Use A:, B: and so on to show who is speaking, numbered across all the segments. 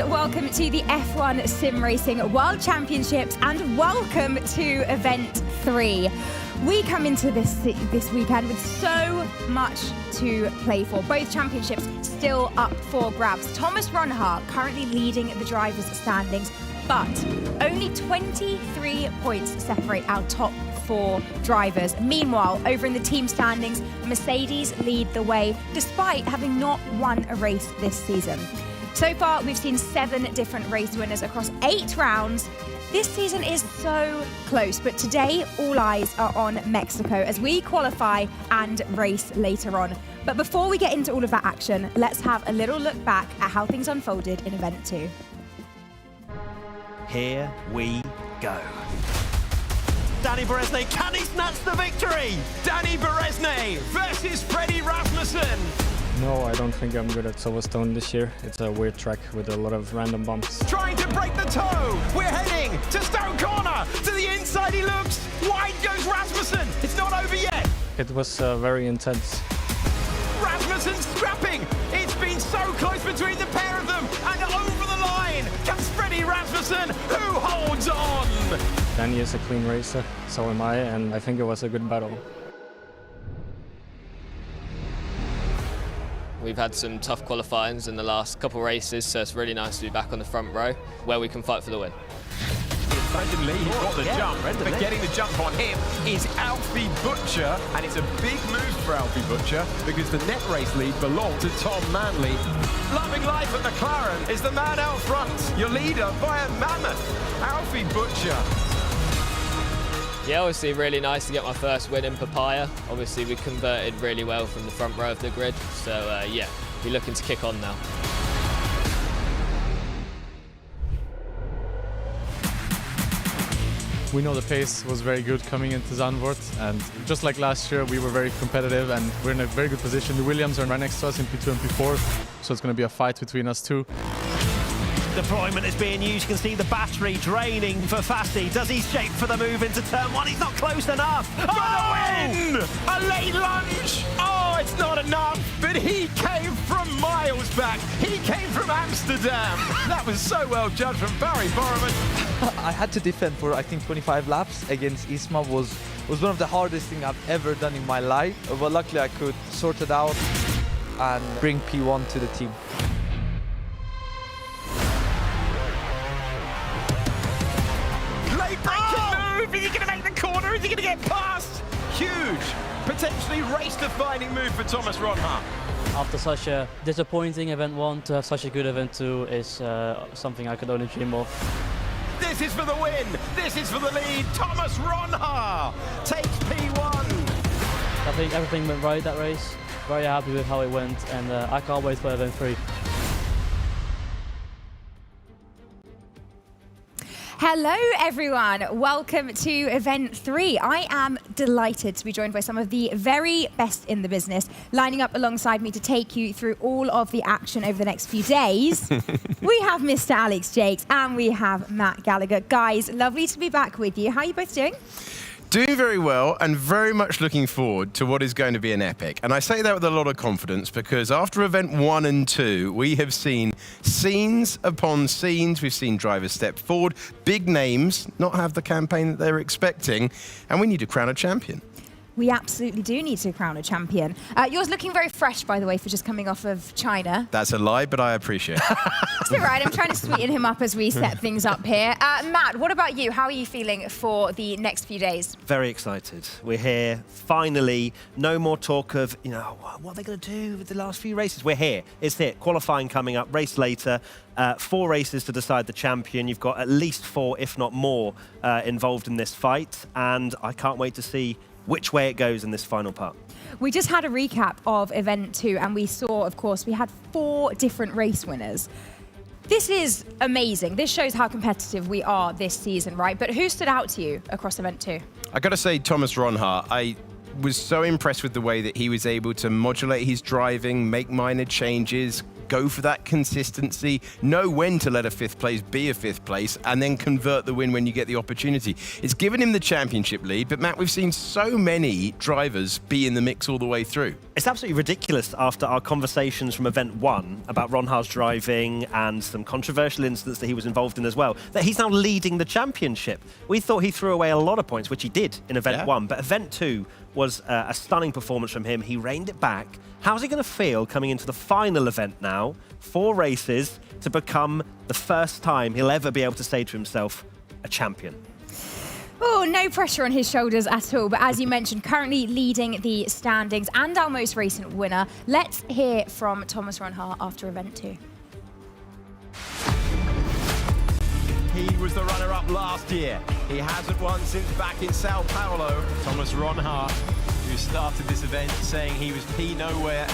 A: welcome to the F1 Sim Racing World Championships and welcome to Event 3. We come into this weekend with so much to play for. Both championships still up for grabs. Thomas Ronhaar currently leading the drivers' standings, but only 23 points separate our top 4 drivers. Meanwhile, over in the team standings, Mercedes lead the way despite having not won a race this season. So far, we've seen 7 different race winners across 8 rounds. This season is so close, but today all eyes are on Mexico as we qualify and race later on. But before we get into all of that action, let's have a little look back at how things unfolded in Event 2.
B: Here we go. Danny Beresnay, can he snatch the victory? Danny Beresnay versus Freddie Rasmussen.
C: No, I don't think I'm good at Silverstone this year. It's a weird track with a lot of random bumps.
B: Trying to break the toe. We're heading to Stone Corner. To the inside he looks. Wide goes Rasmussen. It's not over yet.
C: It was very intense.
B: Rasmussen scrapping. It's been so close between the pair of them. And over the line comes Freddie Rasmussen, who holds on.
C: Danny is a clean racer, so am I, and I think it was a good battle.
D: We've had some tough qualifyings in the last couple races, so it's really nice to be back on the front row where we can fight for the win.
B: Brendan Lee, he's got the jump, but getting the jump on him is Alfie Butcher, and it's a big move for Alfie Butcher because the net race lead belonged to Tom Manley. Loving life at McLaren is the man out front, your leader by a mammoth, Alfie Butcher.
D: Yeah, obviously really nice to get my first win in Papaya. Obviously we converted really well from the front row of the grid, so yeah, we're looking to kick on now.
E: We know the pace was very good coming into Zandvoort, and just like last year, we were very competitive and we're in a very good position. The Williams are right next to us in P2 and P4, so it's going to be a fight between us two.
B: Deployment is being used. You can see the battery draining for Fassi. Does he shape for the move into turn 1? He's not close enough. For the win! A late lunge. Oh, it's not enough. But he came from miles back. He came from Amsterdam. That was so well judged from Barry Borman.
F: I had to defend for, I think, 25 laps against Isma. Was one of the hardest things I've ever done in my life. But luckily, I could sort it out and bring P1 to the team.
B: Move. Is he going to make the corner? Is he going to get past? Huge, potentially race-defining move for Thomas Ronhaar.
G: After such a disappointing Event 1, to have such a good Event 2 is something I could only dream of.
B: This is for the win. This is for the lead. Thomas Ronhaar takes P1.
G: I think everything went right that race. Very happy with how it went, and I can't wait for Event 3.
A: Hello everyone, welcome to Event 3. I am delighted to be joined by some of the very best in the business, lining up alongside me to take you through all of the action over the next few days. We have Mr. Alex Jakes and we have Matt Gallagher. Guys, lovely to be back with you. How are you both doing?
H: Doing very well and very much looking forward to what is going to be an epic. And I say that with a lot of confidence because after Event 1 and 2, we have seen scenes upon scenes. We've seen drivers step forward, big names not have the campaign that they're expecting, and we need to crown a champion.
A: We absolutely do need to crown a champion. Yours looking very fresh, by the way, for just coming off of China.
H: That's a lie, but I appreciate it.
A: It's all right. I'm trying to sweeten him up as we set things up here. Matt, what about you? How are you feeling for the next few days?
B: Very excited. We're here, finally. No more talk of, what are they going to do with the last few races? We're here. It's here. Qualifying coming up, race later. 4 races to decide the champion. You've got at least 4, if not more, involved in this fight. And I can't wait to see which way it goes in this final part.
A: We just had a recap of Event 2 and we saw, of course, we had 4 different race winners. This is amazing. This shows how competitive we are this season, right? But who stood out to you across Event 2?
H: I got to say Thomas Ronhaar. I was so impressed with the way that he was able to modulate his driving, make minor changes, go for that consistency, know when to let a 5th place be a 5th place, and then convert the win when you get the opportunity. It's given him the championship lead, but Matt, we've seen so many drivers be in the mix all the way through.
B: It's absolutely ridiculous after our conversations from Event 1 about Ron Haar's driving and some controversial incidents that he was involved in as well, that he's now leading the championship. We thought he threw away a lot of points, which he did in Event 1, but Event 2 was a stunning performance from him. He reined it back. How's he going to feel coming into the final event now, 4 races, to become the first time he'll ever be able to say to himself, a champion?
A: Oh, no pressure on his shoulders at all. But as you mentioned, currently leading the standings and our most recent winner. Let's hear from Thomas Ron Haar after Event 2.
I: He was the runner-up last year. He hasn't won since back in Sao Paulo. Thomas Ron Haar, who started this event saying he was P nowhere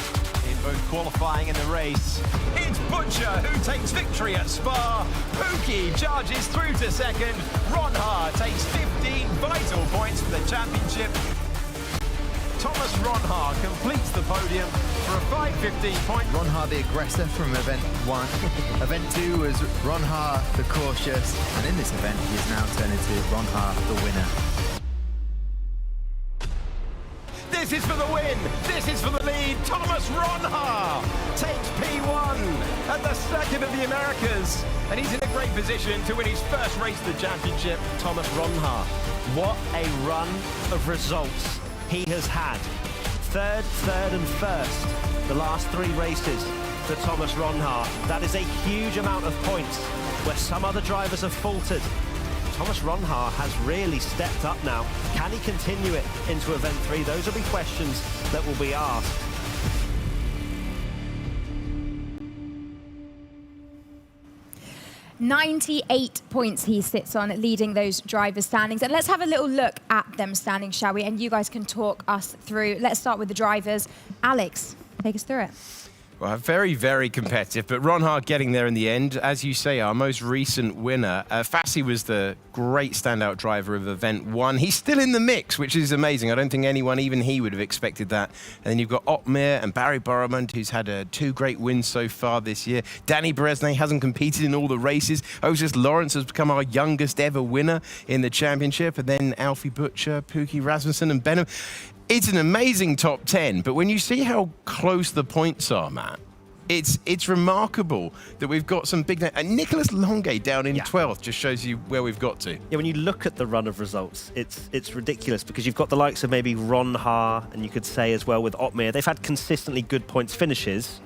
I: in both qualifying and the race. It's Butcher who takes victory at Spa. Pookie charges through to second. Ron Haar takes 15 vital points for the championship. Thomas Ron Haar completes the podium for a 5:15 point.
J: Ron Haar, the aggressor from Event 1. Event 2 was Ron Haar, the cautious. And in this event, he's now turned into Ron Haar, the winner.
I: This is for the win. This is for the lead. Thomas Ron Haar takes P1 at the Circuit of the Americas. And he's in a great position to win his first race of the championship.
B: Thomas Ron Haar, what a run of results he has had. Third, and first, the last 3 races for Thomas Ron Haar. That is a huge amount of points where some other drivers have faltered. Thomas Ron Haar has really stepped up now. Can he continue it into Event 3? Those will be questions that will be asked.
A: "98 points he sits on, leading those drivers' standings. And let's have a little look at them standings, shall we? And you guys can talk us through. Let's start with the drivers. Alex, take us through it.
H: Well, very, very competitive, but Ron Haar getting there in the end. As you say, our most recent winner. Fassi was the great standout driver of Event 1. He's still in the mix, which is amazing. I don't think anyone, even he, would have expected that. And then you've got Otmir and Barry Boromund, who's had 2 great wins so far this year. Danny Beresnay hasn't competed in all the races. Osis Lawrence has become our youngest ever winner in the championship. And then Alfie Butcher, Pookie Rasmussen and Benham. It's an amazing top 10, but when you see how close the points are, Matt, it's remarkable that we've got some big... And Nicholas Longue down in 12th just shows you where we've got to.
B: Yeah, when you look at the run of results, it's ridiculous because you've got the likes of maybe Ron Haar, and you could say as well with Otmir, they've had consistently good points finishes.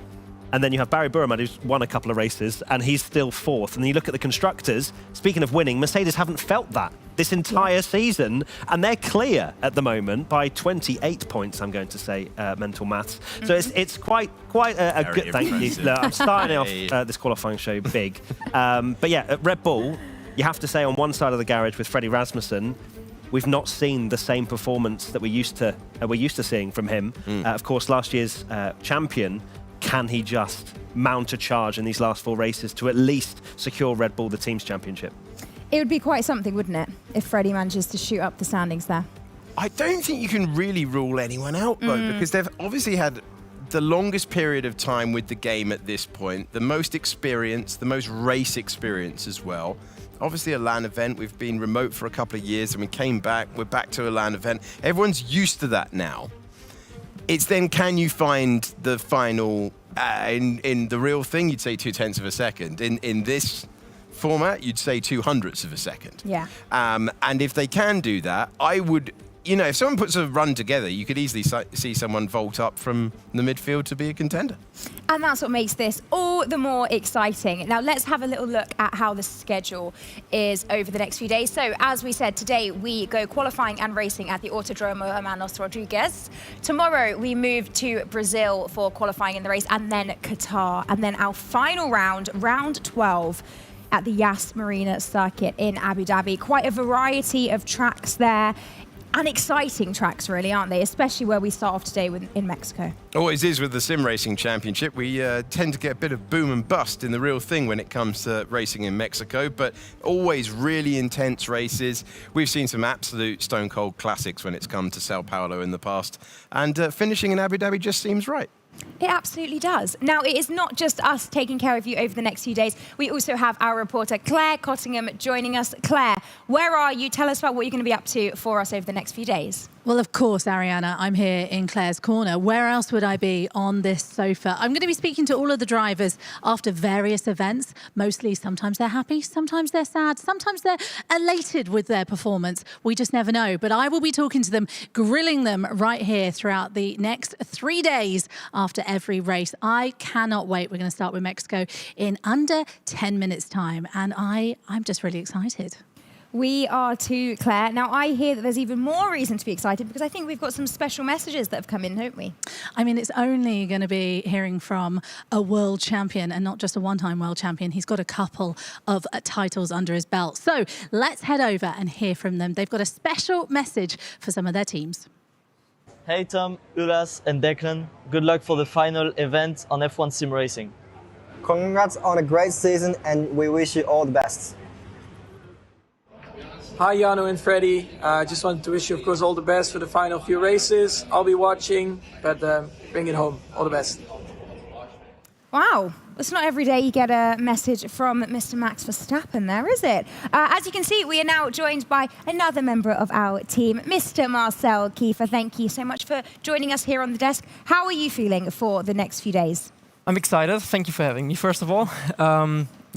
B: And then you have Barry Boromund, who's won a couple of races, and he's still 4th. And then you look at the constructors, speaking of winning, Mercedes haven't felt that this entire season, and they're clear at the moment by 28 points, I'm going to say, mental maths. So it's quite a good... Thank you. Look, I'm starting off this qualifying show big. But yeah, at Red Bull, you have to say on one side of the garage with Freddie Rasmussen, we've not seen the same performance that we're used to seeing from him. Of course, last year's champion. Can he just mount a charge in these last 4 races to at least secure Red Bull the team's championship?
A: It would be quite something, wouldn't it, if Freddie manages to shoot up the standings there?
H: I don't think you can really rule anyone out, though, because they've obviously had the longest period of time with the game at this point, the most experience, the most race experience as well. Obviously a LAN event, we've been remote for a couple of years and we came back, we're back to a LAN event. Everyone's used to that now. It's then, can you find the final, in the real thing, you'd say 0.2 of a second. In this format, you'd say 0.02 of a second.
A: Yeah.
H: And if they can do that, I would, if someone puts a run together, you could easily see someone vault up from the midfield to be a contender.
A: And that's what makes this all the more exciting. Now, let's have a little look at how the schedule is over the next few days. So, as we said, today we go qualifying and racing at the Autódromo Hermanos Rodríguez. Tomorrow, we move to Brazil for qualifying in the race, and then Qatar. And then our final round, round 12, at the Yas Marina circuit in Abu Dhabi. Quite a variety of tracks there. And exciting tracks, really, aren't they? Especially where we start off today in Mexico.
H: Always is with the Sim Racing Championship. We tend to get a bit of boom and bust in the real thing when it comes to racing in Mexico, but always really intense races. We've seen some absolute stone-cold classics when it's come to Sao Paulo in the past. And finishing in Abu Dhabi just seems right.
A: It absolutely does. Now, it is not just us taking care of you over the next few days. We also have our reporter, Claire Cottingham, joining us. Claire, where are you? Tell us about what you're going to be up to for us over the next few days.
K: Well, of course, Ariana, I'm here in Claire's corner. Where else would I be on this sofa? I'm going to be speaking to all of the drivers after various events. Mostly, sometimes they're happy, sometimes they're sad, sometimes they're elated with their performance. We just never know. But I will be talking to them, grilling them right here throughout the next 3 days after every race. I cannot wait. We're going to start with Mexico in under 10 minutes' time. And I'm just really excited.
A: We are too, Claire. Now, I hear that there's even more reason to be excited because I think we've got some special messages that have come in, don't we?
K: I mean, it's only going to be hearing from a world champion and not just a one-time world champion. He's got a couple of titles under his belt. So let's head over and hear from them. They've got a special message for some of their teams.
L: Hey Tom, Uras and Declan. Good luck for the final event on F1 Sim Racing.
M: Congrats on a great season and we wish you all the best.
N: Hi Jano and Freddie, I just wanted to wish you of course all the best for the final few races. I'll be watching, but bring it home. All the best.
A: Wow, it's not every day you get a message from Mr. Max Verstappen there, is it? As you can see, we are now joined by another member of our team, Mr. Marcel Kiefer. Thank you so much for joining us here on the desk. How are you feeling for the next few days?
O: I'm excited. Thank you for having me, first of all.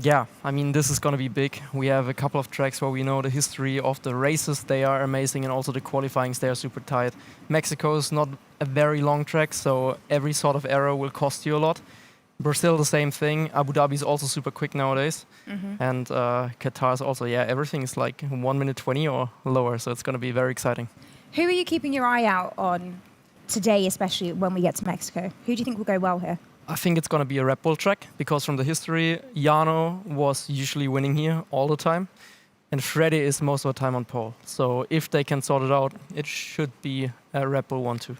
O: Yeah, I mean, this is going to be big. We have a couple of tracks where we know the history of the races. They are amazing, and also the qualifyings, they are super tight. Mexico is not a very long track, so every sort of error will cost you a lot. Brazil, the same thing. Abu Dhabi is also super quick nowadays. And Qatar is also, yeah, everything is like 1 minute 20 or lower, so it's going to be very exciting.
A: Who are you keeping your eye out on today, especially when we get to Mexico? Who do you think will go well here?
O: I think it's going to be a Red Bull track, because from the history, Jano was usually winning here all the time, and Freddie is most of the time on pole. So if they can sort it out, it should be a Red Bull 1-2.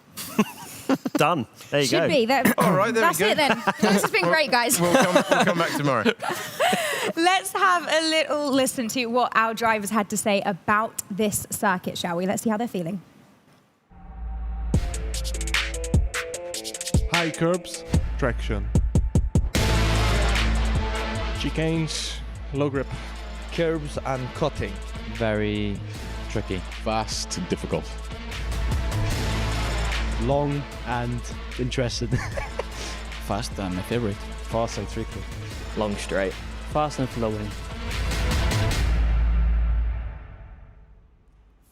B: Done. There you go.
A: Should be.
H: All right, there
A: That's
H: we go.
A: it then. This has been great, guys.
H: We'll come back tomorrow.
A: Let's have a little listen to what our drivers had to say about this circuit, shall we? Let's see how they're feeling.
P: High curbs, traction. Chicanes, low grip.
F: Curbs and cutting.
Q: Very tricky.
R: Fast and difficult.
S: Long and interesting.
R: Fast and my favorite.
S: Fast and tricky.
Q: Long straight.
G: Fast and flowing.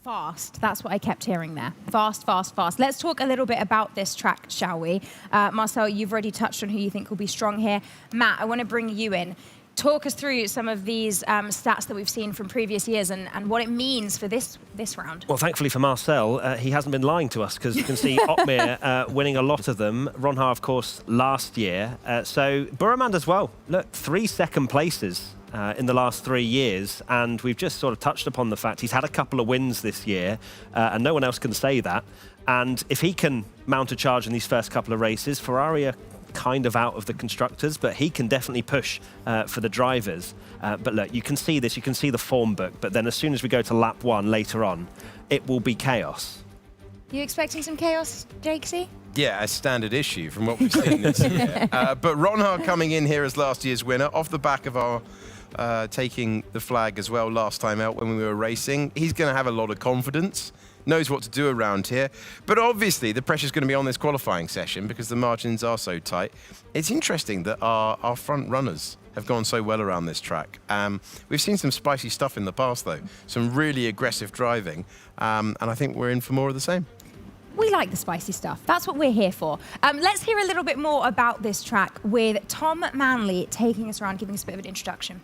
A: Fast. That's what I kept hearing there. Fast, fast, fast. Let's talk a little bit about this track, shall we? Marcel, you've already touched on who you think will be strong here. Matt, I want to bring you in. Talk us through some of these stats that we've seen from previous years and what it means for this round.
B: Well, thankfully for Marcel, he hasn't been lying to us, because you can see Otmir winning a lot of them. Ronha, of course, last year. So Burremand as well. Look, 3 second places in the last 3 years, and we've just sort of touched upon the fact he's had a couple of wins this year, and no one else can say that. And if he can mount a charge in these first couple of races, Ferrari are kind of out of the constructors, but he can definitely push for the drivers. But look, you can see this, you can see the form book, but then as soon as we go to lap 1 later on, it will be chaos.
A: You expecting some chaos, Jakesy?
H: Yeah, a standard issue from what we've seen this year. But Ronha coming in here as last year's winner, off the back of our taking the flag as well last time out when we were racing. He's going to have a lot of confidence, knows what to do around here. But obviously the pressure's going to be on this qualifying session because the margins are so tight. It's interesting that our front runners have gone so well around this track. We've seen some spicy stuff in the past, though. Some really aggressive driving. And I think we're in for more of the same.
A: We like the spicy stuff. That's what we're here for. Let's hear a little bit more about this track with Tom Manley taking us around, giving us a bit of an introduction.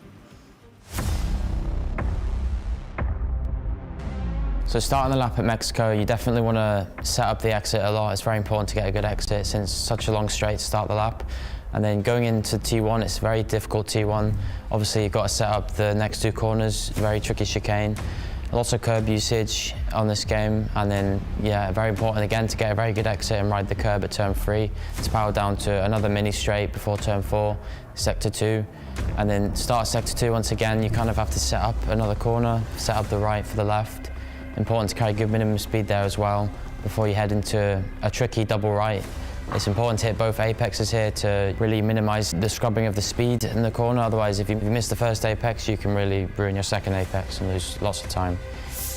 Q: So starting the lap at Mexico, you definitely want to set up the exit a lot. It's very important to get a good exit since such a long straight to start the lap. And then going into T1, it's a very difficult T1. Obviously, you've got to set up the next 2 corners, very tricky chicane. Lots of curb usage on this game, and then, yeah, very important again to get a very good exit and ride the curb at turn 3 to power down to another mini straight before turn 4, sector 2, and then start sector 2 once again. You kind of have to set up another corner, set up the right for the left. Important to carry good minimum speed there as well before you head into a tricky double right. It's important to hit both apexes here to really minimise the scrubbing of the speed in the corner. Otherwise, if you miss the first apex, you can really ruin your second apex and lose lots of time.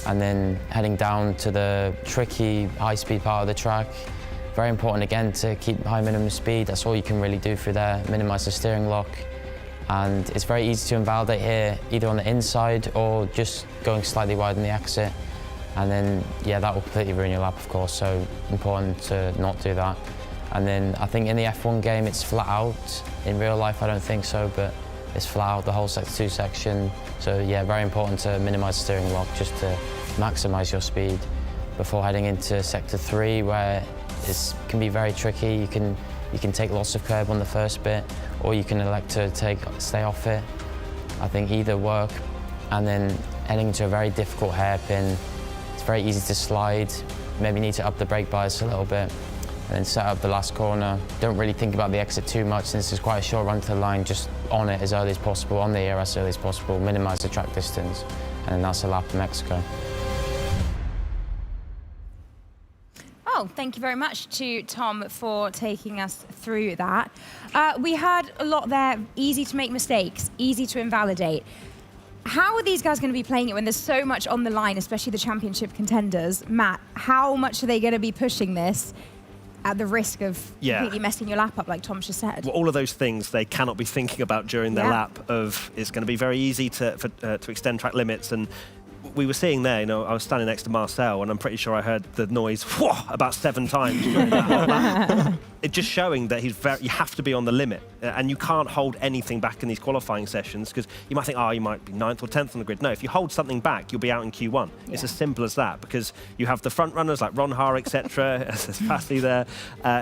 Q: and then heading down to the tricky high-speed part of the track. Very important again to keep high minimum speed. That's all you can really do through there, minimise the steering lock. And it's very easy to invalidate here, either on the inside or just going slightly wide in the exit. And then, yeah, that will completely ruin your lap, of course, so important to not do that. And then I think in the F1 game, it's flat out. In real life, I don't think so, but it's flat out the whole Sector 2 section. So, yeah, very important to minimise the steering lock just to maximise your speed before heading into Sector 3, where it can be very tricky. You can take lots of curb on the first bit, or you can elect to stay off it. I think either work. And then heading into a very difficult hairpin, it's very easy to slide. Maybe need to up the brake bias a little bit, and then set up the last corner. Don't really think about the exit too much, since it's quite a short run to the line. Just on it as early as possible, on the ERS as early as possible, minimise the track distance, and then that's a lap in Mexico.
A: Oh, thank you very much to Tom for taking us through that. We had a lot there, easy to make mistakes, easy to invalidate. How are these guys going to be playing it when there's so much on the line, especially the championship contenders? Matt, how much are they going to be pushing this at the risk of completely messing your lap up, like Tom just said?
B: Well, all of those things they cannot be thinking about during their lap of it's going to be very easy to extend track limits. And we were seeing there, I was standing next to Marcel, and I'm pretty sure I heard the noise about 7 times during that whole lap. It's just showing that you have to be on the limit, and you can't hold anything back in these qualifying sessions, because you might think, you might be 9th or 10th on the grid. No, if you hold something back, you'll be out in Q1. Yeah. It's as simple as that, because you have the front runners like Ron Haar, etc., there's Fassi there,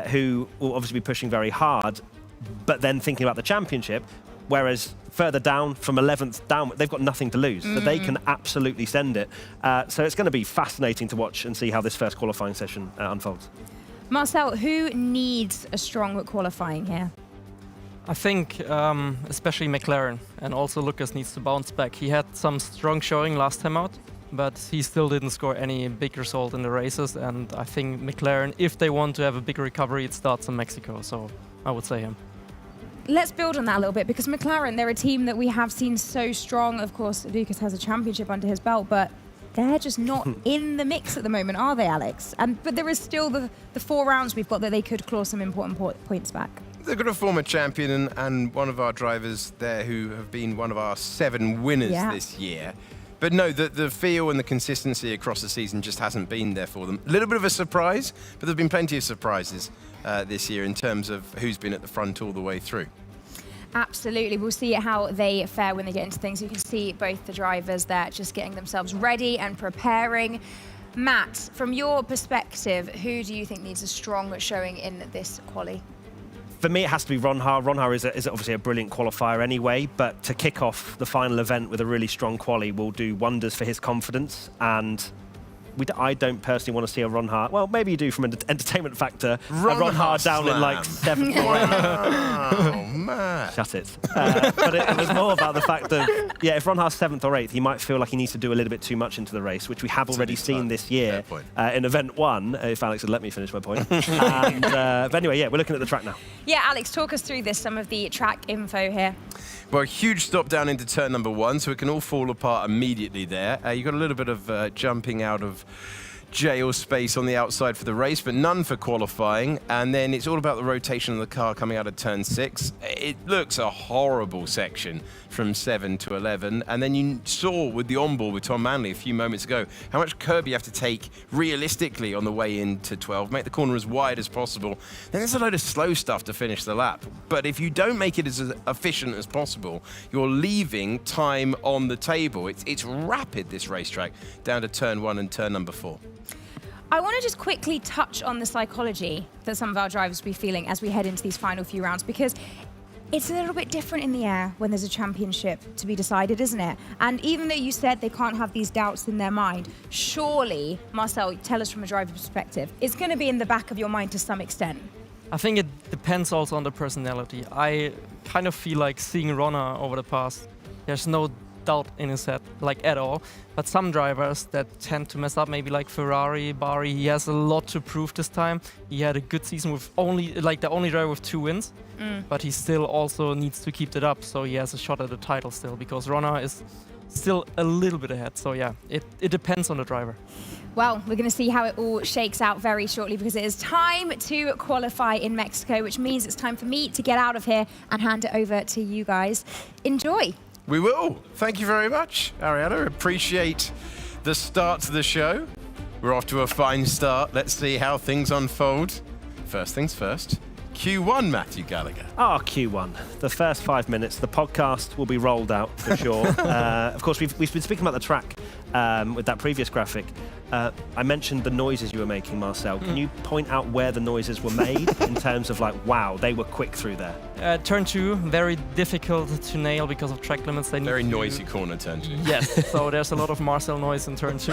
B: who will obviously be pushing very hard, but then thinking about the championship. Whereas further down, from 11th down, they've got nothing to lose. So they can absolutely send it. So it's going to be fascinating to watch and see how this first qualifying session unfolds.
A: Marcel, who needs a strong qualifying here?
O: I think especially McLaren, and also Lucas needs to bounce back. He had some strong showing last time out, but he still didn't score any big result in the races. And I think McLaren, if they want to have a big recovery, it starts in Mexico. So I would say him.
A: Let's build on that a little bit, because McLaren, they're a team that we have seen so strong. Of course, Lucas has a championship under his belt, but they're just not in the mix at the moment, are they, Alex? But there is still the 4 rounds we've got that they could claw some important points back.
H: They've got a former champion and one of our drivers there who have been one of our 7 winners this year. But no, the feel and the consistency across the season just hasn't been there for them. A little bit of a surprise, but there's been plenty of surprises this year in terms of who's been at the front all the way through.
A: Absolutely. We'll see how they fare when they get into things. You can see both the drivers there just getting themselves ready and preparing. Matt, from your perspective, who do you think needs a strong showing in this quali?
B: For me, it has to be Ron Haar. Ron Haar is obviously a brilliant qualifier anyway, but to kick off the final event with a really strong quali will do wonders for his confidence. And I don't personally want to see a Ron Haar. Well, maybe you do from an entertainment factor. Ron Haar down in like 7th or 8th.
H: Oh, man.
B: Shut it. But it was more about the fact that, if Ron Haar's 7th or 8th, he might feel like he needs to do a little bit too much into the race, which we have already seen this year in Event 1, if Alex would let me finish my point. And, but anyway, we're looking at the track now.
A: Yeah, Alex, talk us through some of the track info here.
H: Well, a huge stop down into turn number 1, so it can all fall apart immediately there. You've got a little bit of jumping out of jail space on the outside for the race, but none for qualifying. And then it's all about the rotation of the car coming out of turn 6. It looks a horrible section from 7 to 11. And then you saw with the onboard with Tom Manley a few moments ago how much curb you have to take realistically on the way into 12. Make the corner as wide as possible. Then there's a load of slow stuff to finish the lap. But if you don't make it as efficient as possible, you're leaving time on the table. It's rapid, this racetrack, down to turn 1 and turn number 4.
A: I want to just quickly touch on the psychology that some of our drivers will be feeling as we head into these final few rounds, because it's a little bit different in the air when there's a championship to be decided, isn't it? And even though you said they can't have these doubts in their mind, surely, Marcel, tell us from a driver perspective, it's going to be in the back of your mind to some extent.
O: I think it depends also on the personality. I kind of feel like seeing Ron Haar over the past, there's no doubt in his head, like at all. But some drivers that tend to mess up, maybe like Ferrari, Bari, he has a lot to prove this time. He had a good season with the only driver with 2 wins, but he still also needs to keep it up, so he has a shot at the title still, because Ron Har is still a little bit ahead. So yeah, it depends on the driver.
A: Well, we're going to see how it all shakes out very shortly, because it is time to qualify in Mexico, which means it's time for me to get out of here and hand it over to you guys. Enjoy.
H: We will. Thank you very much, Ariana. Appreciate the start to the show. We're off to a fine start. Let's see how things unfold. First things first. Q1, Matthew Gallagher.
B: Q1. The first 5 minutes, the podcast will be rolled out for sure. Of course, we've been speaking about the track with that previous graphic. I mentioned the noises you were making, Marcel. Can you point out where the noises were made in terms of like, wow, they were quick through there?
O: Turn 2, very difficult to nail because of track limits.
H: Very noisy corner turn 2.
O: Yes, so there's a lot of Marcel noise in turn 2.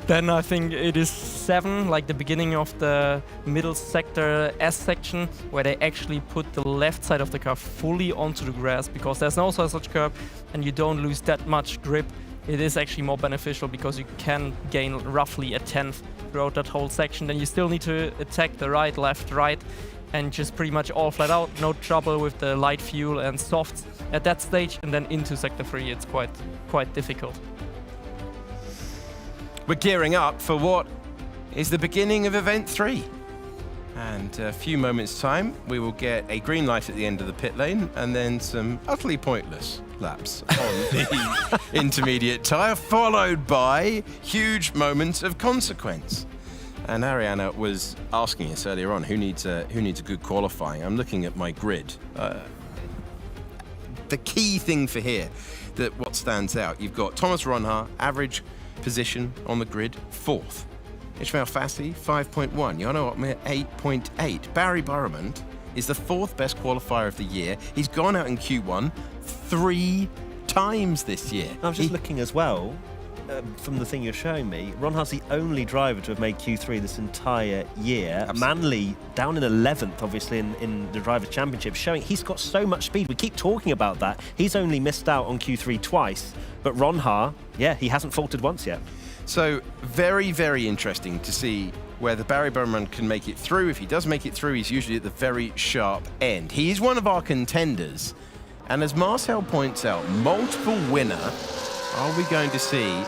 O: Then I think it is 7, like the beginning of the middle sector S section, where they actually put the left side of the car fully onto the grass, because there's no such curb and you don't lose that much grip. It is actually more beneficial because you can gain roughly a 10th throughout that whole section. Then you still need to attack the right, left, right, and just pretty much all flat out. No trouble with the light fuel and softs at that stage, and then into sector 3 it's quite difficult.
H: We're gearing up for what is the beginning of event 3. And a few moments' time, we will get a green light at the end of the pit lane, and then some utterly pointless laps on the intermediate tyre, followed by huge moments of consequence. And Ariana was asking us earlier on, who needs a good qualifying? I'm looking at my grid. The key thing for here, that what stands out, you've got Thomas Ron Har, average position on the grid, 4th. Ishmael Fassi, 5.1. Jarno Opmeer, 8.8. Barry Burrament is the 4th best qualifier of the year. He's gone out in Q1 3 times this year.
B: I was just looking as well, from the thing you're showing me, Ron Har's the only driver to have made Q3 this entire year. Absolutely. Manley down in 11th, obviously, in the Drivers' Championship, showing he's got so much speed. We keep talking about that. He's only missed out on Q3 twice, but Ron Har, yeah, he hasn't faltered once yet.
H: So very, very interesting to see whether Barry Bowman can make it through. If he does make it through, he's usually at the very sharp end. He is one of our contenders. And as Marcel points out, multiple winner. Are we going to see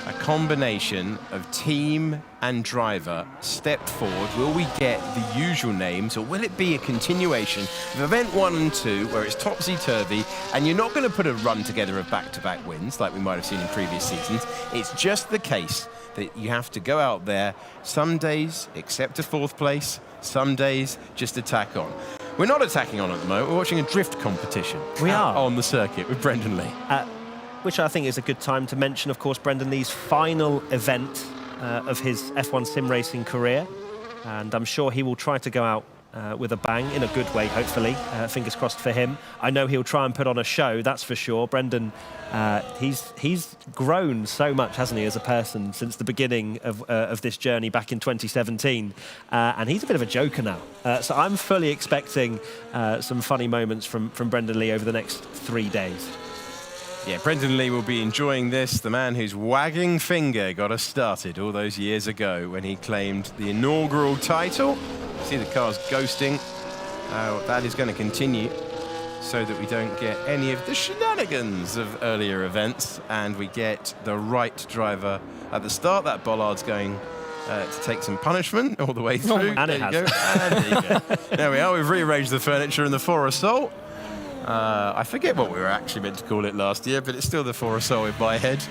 H: a combination of team and driver step forward? Will we get the usual names, or will it be a continuation of event 1 and 2 where it's topsy-turvy and you're not going to put a run together of back-to-back wins like we might have seen in previous seasons? It's just the case that you have to go out there, some days accept a 4th place, some days just attack on. We're not attacking on at the moment, we're watching a drift competition.
B: We are.
H: On the circuit with Brendan Lee.
B: Which I think is a good time to mention, of course, Brendan Lee's final event of his F1 sim racing career. And I'm sure he will try to go out with a bang, in a good way, hopefully. Fingers crossed for him. I know he'll try and put on a show, that's for sure. Brendan, he's grown so much, hasn't he, as a person since the beginning of this journey back in 2017. And he's a bit of a joker now. So I'm fully expecting some funny moments from Brendan Lee over the next 3 days.
H: Yeah, Brendan Lee will be enjoying this, the man whose wagging finger got us started all those years ago when he claimed the inaugural title. See the cars ghosting. That is going to continue so that we don't get any of the shenanigans of earlier events, and we get the right driver at the start. That bollard's going to take some punishment all the way through.
B: And it has.
H: And there you go. There we are, we've rearranged the furniture in the Forasol. I forget what we were actually meant to call it last year, but it's still the Forasol in my head.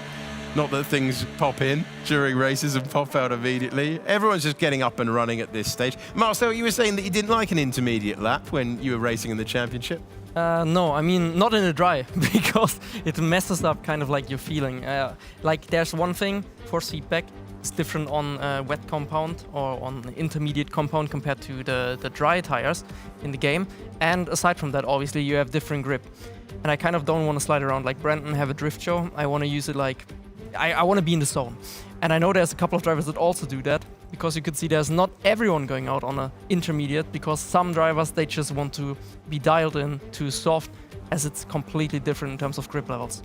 H: Not that things pop in during races and pop out immediately. Everyone's just getting up and running at this stage. Marcel, you were saying that you didn't like an intermediate lap when you were racing in the championship?
O: No, I mean, not in a dry, because it messes up kind of like your feeling. Like there's one thing for seatback, it's different on wet compound or on intermediate compound compared to the dry tires in the game. And aside from that, obviously, you have different grip. And I kind of don't want to slide around like Brandon, have a drift show. I want to use it like, I want to be in the zone. And I know there's a couple of drivers that also do that, because you could see there's not everyone going out on an intermediate, because some drivers, they just want to be dialed in to soft as it's completely different in terms of grip levels.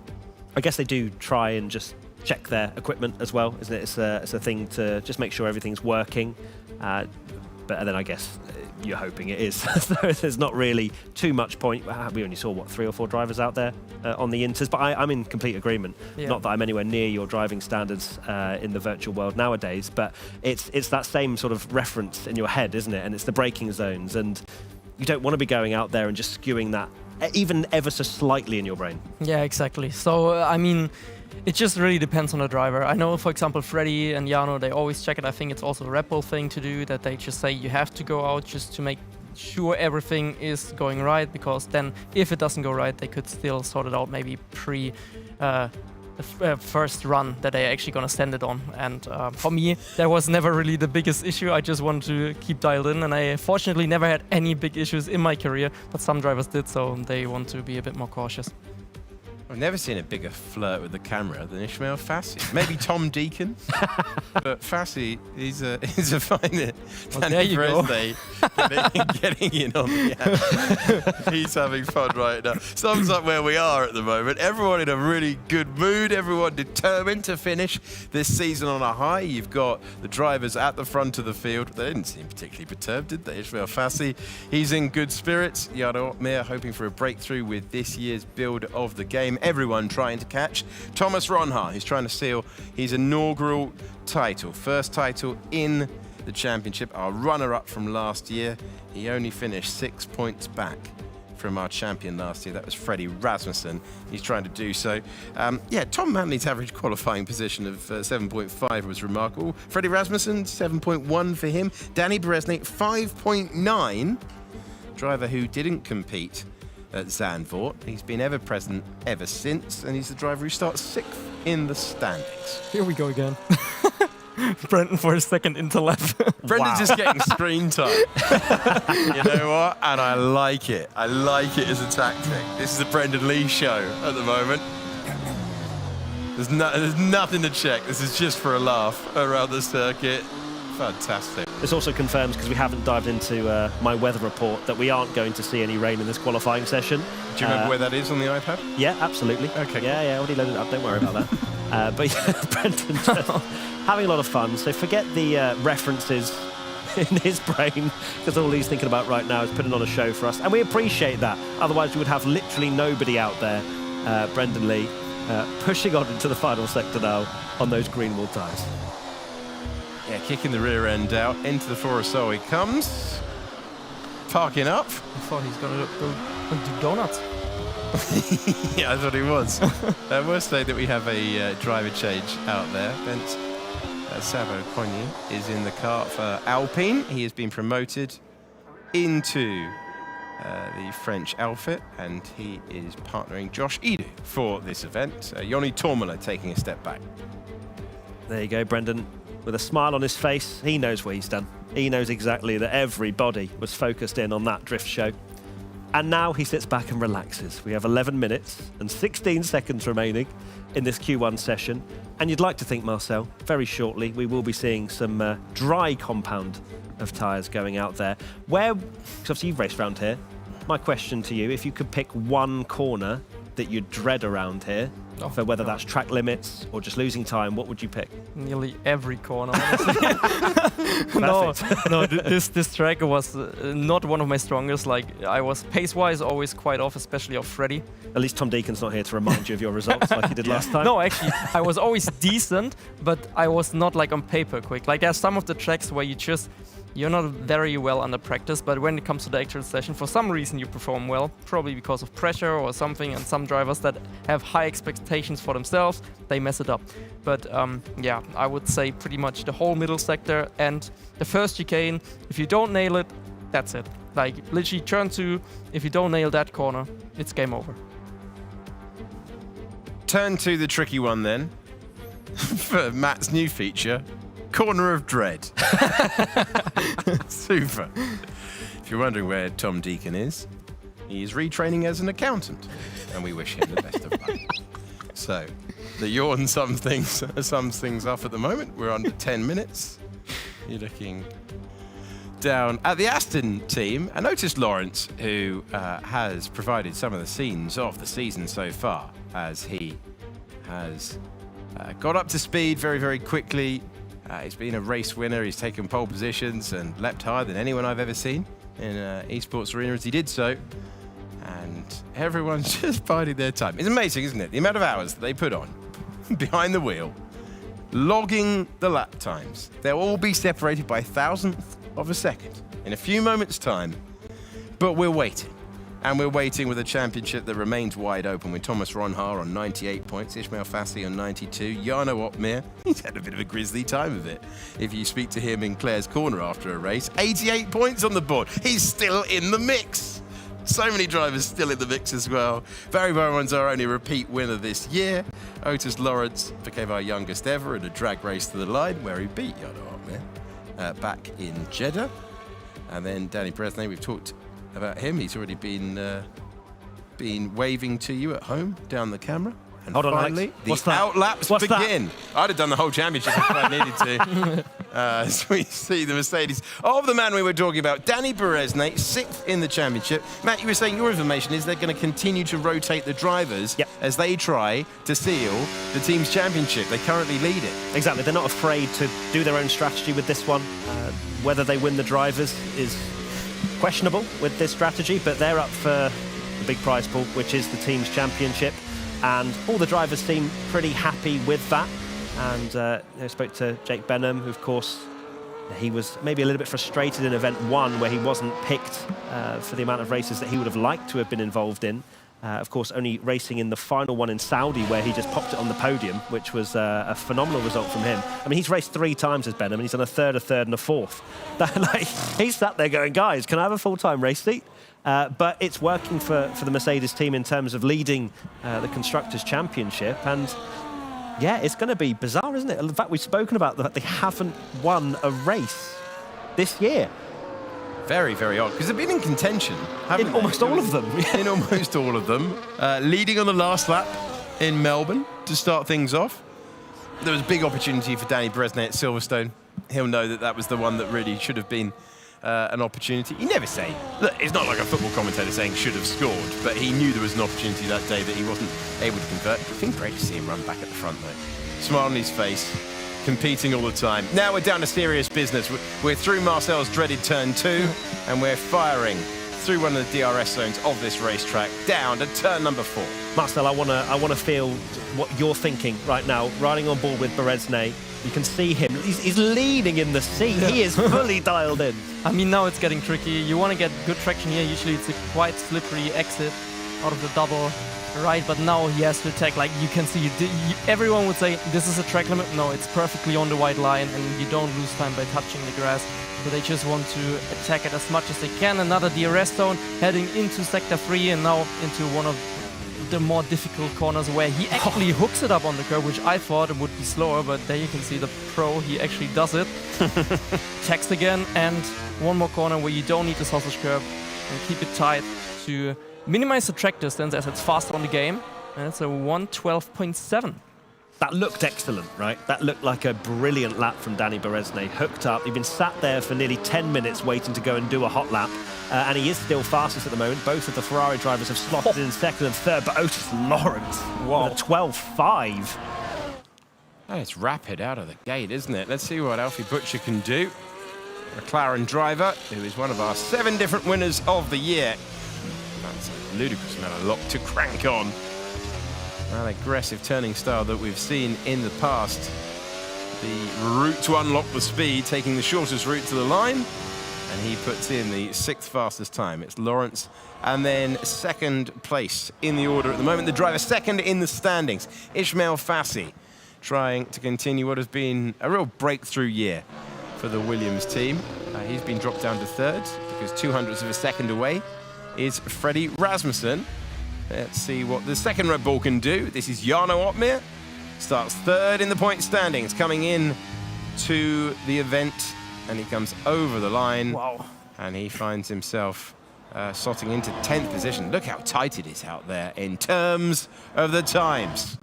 B: I guess they do try and just check their equipment as well, isn't it? It's a thing to just make sure everything's working. But then I guess you're hoping it is. So there's not really too much point. We only saw, what, 3 or 4 drivers out there on the Inters, but I'm in complete agreement.
O: Yeah.
B: Not that I'm anywhere near your driving standards in the virtual world nowadays, but it's that same sort of reference in your head, isn't it? And it's the braking zones, and you don't want to be going out there and just skewing that even ever so slightly in your brain.
O: Yeah, exactly. So, I mean, it just really depends on the driver. I know, for example, Freddy and Jano, they always check it. I think it's also a Red Bull thing to do, that they just say you have to go out just to make sure everything is going right, because then if it doesn't go right, they could still sort it out maybe pre the first run that they're actually going to send it on. And for me, that was never really the biggest issue. I just wanted to keep dialed in, and I fortunately never had any big issues in my career, but some drivers did, so they want to be a bit more cautious.
H: I've never seen a bigger flirt with the camera than Ismail Fassi. Maybe Tom Deacon, but Fassi, he's a fine.
O: Well, there you go.
H: Getting in on the act. He's having fun right now. Sums up where we are at the moment. Everyone in a really good mood. Everyone determined to finish this season on a high. You've got the drivers at the front of the field. They didn't seem particularly perturbed, did they? Ismail Fassi, he's in good spirits. Jano Otmir hoping for a breakthrough with this year's build of the game. Everyone trying to catch Thomas Ronhaar, who's trying to seal his inaugural title. First title in the championship, our runner-up from last year. He only finished 6 points back from our champion last year. That was Freddie Rasmussen. He's trying to do so. Tom Manley's average qualifying position of 7.5 was remarkable. Freddie Rasmussen, 7.1 for him. Danny Beresnik, 5.9. Driver who didn't compete at Zandvoort. He's been ever present ever since, and he's the driver who starts 6th in the standings.
O: Here we go again. Brendan for his second interlap.
H: Brendan's just getting screen time. You know what? And I like it. I like it as a tactic. This is the Brendan Lee show at the moment. There's nothing to check. This is just for a laugh around the circuit. Fantastic.
B: This also confirms, because we haven't dived into my weather report, that we aren't going to see any rain in this qualifying session.
H: Do you remember where that is on the iPad?
B: Yeah, absolutely.
H: Okay.
B: Yeah, already loaded it up. Don't worry about that. But yeah, Brendan just having a lot of fun. So forget the references in his brain, because all he's thinking about right now is putting on a show for us. And we appreciate that. Otherwise, we would have literally nobody out there. Brendan Lee pushing on into the final sector now on those green wall tyres.
H: Yeah, kicking the rear end out into the Forest. He comes. Parking up.
O: I thought he's going to go and do donuts.
H: Yeah, I thought he was. I must say that we have a driver change out there. Bent Savo Cogny is in the car for Alpine. He has been promoted into the French outfit, and he is partnering Josh Edu for this event. Joni Tormala taking a step back.
B: There you go, Brendan. With a smile on his face, he knows what he's done. He knows exactly that everybody was focused in on that drift show. And now he sits back and relaxes. We have 11 minutes and 16 seconds remaining in this Q1 session. And you'd like to think, Marcel, very shortly we will be seeing some dry compound of tyres going out there. Because obviously you've raced around here. My question to you, if you could pick one corner that you dread around here, for whether that's track limits or just losing time, what would you pick?
O: Nearly every corner, honestly. no, this track was not one of my strongest. Like, I was pace-wise always quite off, especially off Freddy.
B: At least Tom Deacon's not here to remind you of your results like he did last time.
O: No, actually, I was always decent, but I was not like on paper quick. Like, there's some of the tracks where you're not very well under practice, but when it comes to the actual session, for some reason you perform well, probably because of pressure or something, and some drivers that have high expectations for themselves, they mess it up. But yeah, I would say pretty much the whole middle sector and the first chicane. If you don't nail it, that's it. Like, literally turn 2, if you don't nail that corner, it's game over.
H: Turn 2, the tricky one then, for Matt's new feature. Corner of Dread. Super. If you're wondering where Tom Deacon is, he is retraining as an accountant, and we wish him the best of luck. So, the yawn sums things up at the moment. We're under 10 minutes. You're looking down at the Aston team, and Otis Lawrence, who has provided some of the scenes of the season so far, as he has got up to speed very, very quickly. He's been a race winner. He's taken pole positions and leapt higher than anyone I've ever seen in esports arena as he did so. And everyone's just biding their time. It's amazing, isn't it? The amount of hours that they put on behind the wheel, logging the lap times. They'll all be separated by 1,000th of a second in a few moments' time. But we're waiting. And we're waiting with a championship that remains wide open with Thomas Ronhaar on 98 points, Ismail Fassi on 92, Jarno Opmeer, he's had a bit of a grisly time of it. If you speak to him in Claire's Corner after a race, 88 points on the board. He's still in the mix. So many drivers still in the mix as well. Barry Bowen's our only repeat winner this year. Otis Lawrence became our youngest ever in a drag race to the line where he beat Jarno Opmeer back in Jeddah. And then Danny Bresnay, we've talked about him. He's already been waving to you at home down the camera. And
B: Hold on,
H: finally,
B: Alex.
H: the outlaps begin. I'd have done the whole championship if I needed to. As we see the Mercedes of the man we were talking about, Danny Beresnay, 6th in the championship. Matt, you were saying your information is they're going to continue to rotate the drivers as they try to seal the team's championship. They currently lead it.
B: Exactly. They're not afraid to do their own strategy with this one. Whether they win the drivers is questionable with this strategy, but they're up for the big prize pool, which is the team's championship, and all the drivers seem pretty happy with that. And I spoke to Jake Benham, who of course he was maybe a little bit frustrated in event 1 where he wasn't picked for the amount of races that he would have liked to have been involved in. Of course, only racing in the final one in Saudi where he just popped it on the podium, which was a phenomenal result from him. I mean, he's raced 3 times as Benham, and he's done a third, and a fourth. Like, he's sat there going, guys, can I have a full-time race seat? But it's working for the Mercedes team in terms of leading the Constructors' Championship. And yeah, it's going to be bizarre, isn't it? In fact, we've spoken about that they haven't won a race this year.
H: Very, very odd, because they've been in contention, haven't they?
B: Almost all of them.
H: In almost all of them. Leading on the last lap in Melbourne to start things off. There was a big opportunity for Danny Beresnay at Silverstone. He'll know that that was the one that really should have been an opportunity. You never say, look, it's not like a football commentator saying should have scored, but he knew there was an opportunity that day that he wasn't able to convert. I think great to see him run back at the front though. Smile on his face, competing all the time. Now we're down to serious business. We're through Marcel's dreaded turn 2, and we're firing through one of the DRS zones of this racetrack down to turn number 4.
B: Marcel, I wanna feel what you're thinking right now, riding on board with Beresnay. You can see him. He's leaning in the seat. He is fully dialed in.
O: I mean, now it's getting tricky. You want to get good traction here. Usually it's a quite slippery exit out of the double right, but now he has to attack. Like you can see, everyone would say this is a track limit. No, it's perfectly on the white line, and you don't lose time by touching the grass. So they just want to attack it as much as they can. Another DRS zone heading into sector 3 and now into one of the more difficult corners where he actually hooks it up on the curb, which I thought it would be slower, but there you can see the pro, he actually does it. Text again, and one more corner where you don't need the sausage curb and keep it tight to minimize the track distance as it's faster on the game, and it's a 1:12.7.
B: That looked excellent, right? That looked like a brilliant lap from Danny Beresnay. Hooked up. He'd been sat there for nearly 10 minutes waiting to go and do a hot lap. And he is still fastest at the moment. Both of the Ferrari drivers have slotted in second and third, but Otis Lawrence with a 12.5.
H: Oh, it's rapid out of the gate, isn't it? Let's see what Alfie Butcher can do. A McLaren driver who is one of our 7 different winners of the year. That's a ludicrous amount of lock to crank on. That aggressive turning style that we've seen in the past. The route to unlock the speed, taking the shortest route to the line. And he puts in the 6th fastest time. It's Lawrence. And then 2nd place in the order at the moment. The driver 2nd in the standings. Ismail Fassi trying to continue what has been a real breakthrough year for the Williams team. He's been dropped down to 3rd because 0.02 of a second away is Freddie Rasmussen. Let's see what the 2nd Red Bull can do. This is Jarno Opmeer. Starts 3rd in the point standings, coming in to the event, and he comes over the line.
B: Wow.
H: And he finds himself slotting into 10th position. Look how tight it is out there in terms of the times.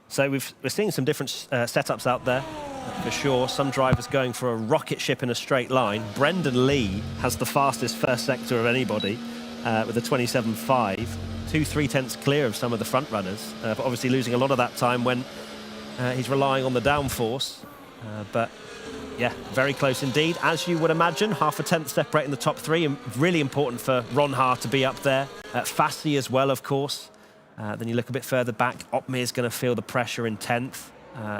B: So we're seeing some different setups out there. for sure. Some drivers going for a rocket ship in a straight line. Brendan Lee has the fastest first sector of anybody with a 27.5. 2/3 clear of some of the front runners, but obviously losing a lot of that time when he's relying on the downforce. But yeah, very close indeed, as you would imagine. Half a tenth separating the top three, and really important for Ron Haar to be up there. Fassi as well, of course. Then you look a bit further back, Opmir's going to feel the pressure in 10th.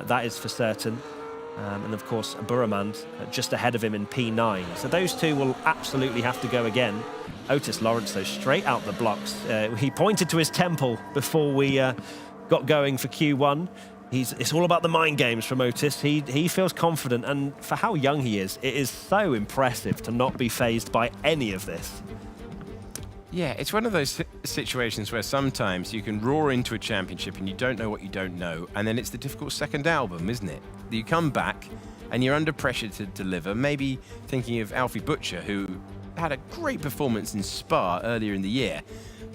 B: That is for certain. And of course, Burremand just ahead of him in P9. So those two will absolutely have to go again. Otis Lawrence, though, straight out the blocks. He pointed to his temple before we got going for Q1. It's all about the mind games from Otis. He feels confident, and for how young he is, it is so impressive to not be fazed by any of this.
H: Yeah, it's one of those situations where sometimes you can roar into a championship and you don't know what you don't know, and then it's the difficult second album, isn't it? You come back and you're under pressure to deliver, maybe thinking of Alfie Butcher, who had a great performance in Spa earlier in the year,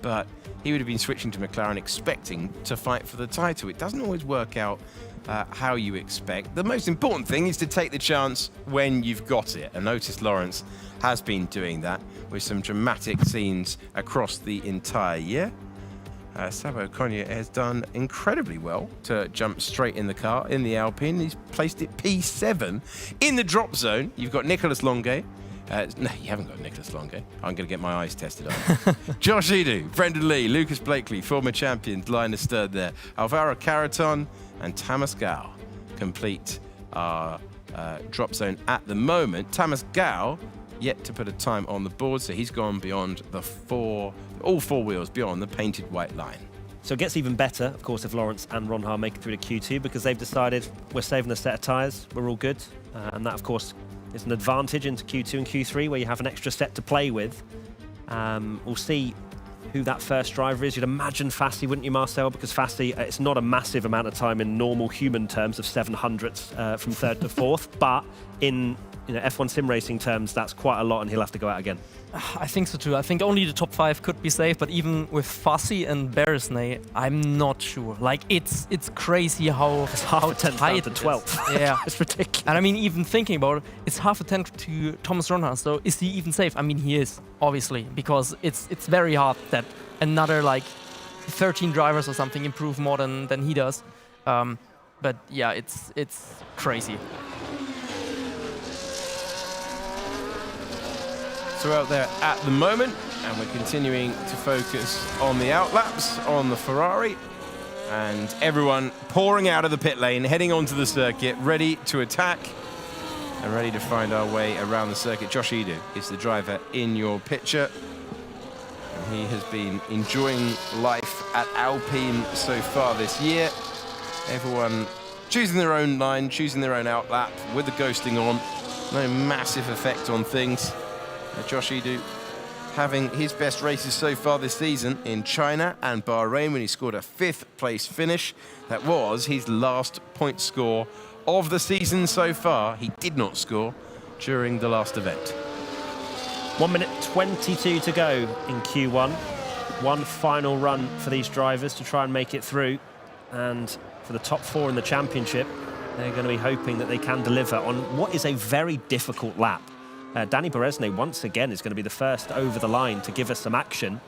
H: but he would have been switching to McLaren expecting to fight for the title. It doesn't always work out how you expect. The most important thing is to take the chance when you've got it, and Otis Lawrence has been doing that with some dramatic scenes across the entire year. Sabo Konya has done incredibly well to jump straight in the car in the Alpine. He's placed it P7 in the drop zone. You've got Nicolas Longuet. No, you haven't got Nicolas Longuet. I'm going to get my eyes tested on. Josh Edu, Brendan Lee, Lucas Blakely, former champions, Linus Sturd there. Alvaro Caraton and Thomas Gao complete our drop zone at the moment. Thomas Gao yet to put a time on the board, so he's gone beyond the all four wheels, beyond the painted white line.
B: So it gets even better, of course, if Lawrence and Ron Haar make it through to Q2, because they've decided we're saving a set of tyres, we're all good. And that, of course, is an advantage into Q2 and Q3, where you have an extra set to play with. We'll see who that first driver is. You'd imagine Fassi, wouldn't you, Marcel? Because Fassi, it's not a massive amount of time in normal human terms of 700ths from third to fourth, but in F1 sim racing terms, that's quite a lot, and he'll have to go out again.
O: I think so too. I think only the top 5 could be safe, but even with Fassi and Beresney, I'm not sure. Like, it's crazy how
B: it's half a tenth down to 12th.
O: Yeah,
B: it's ridiculous.
O: And I mean, even thinking about it, it's half a tenth to Thomas Ron Haar. So is he even safe? I mean, he is, obviously, because it's very hard that another like 13 drivers or something improve more than he does. But yeah, it's crazy.
H: So out there at the moment, and we're continuing to focus on the outlaps on the Ferrari, and everyone pouring out of the pit lane, heading onto the circuit, ready to attack and ready to find our way around the circuit. Josh Edu is the driver in your picture, and he has been enjoying life at Alpine so far this year. Everyone choosing their own line, choosing their own outlap with the ghosting on. No massive effect on things. Josh Edu having his best races so far this season in China and Bahrain, when he scored a 5th place finish. That was his last point score of the season so far. He did not score during the last event.
B: 1 minute 22 to go in Q1. One final run for these drivers to try and make it through. And for the top 4 in the championship, they're going to be hoping that they can deliver on what is a very difficult lap. Danny Beresney, once again, is going to be the first over the line to give us some action.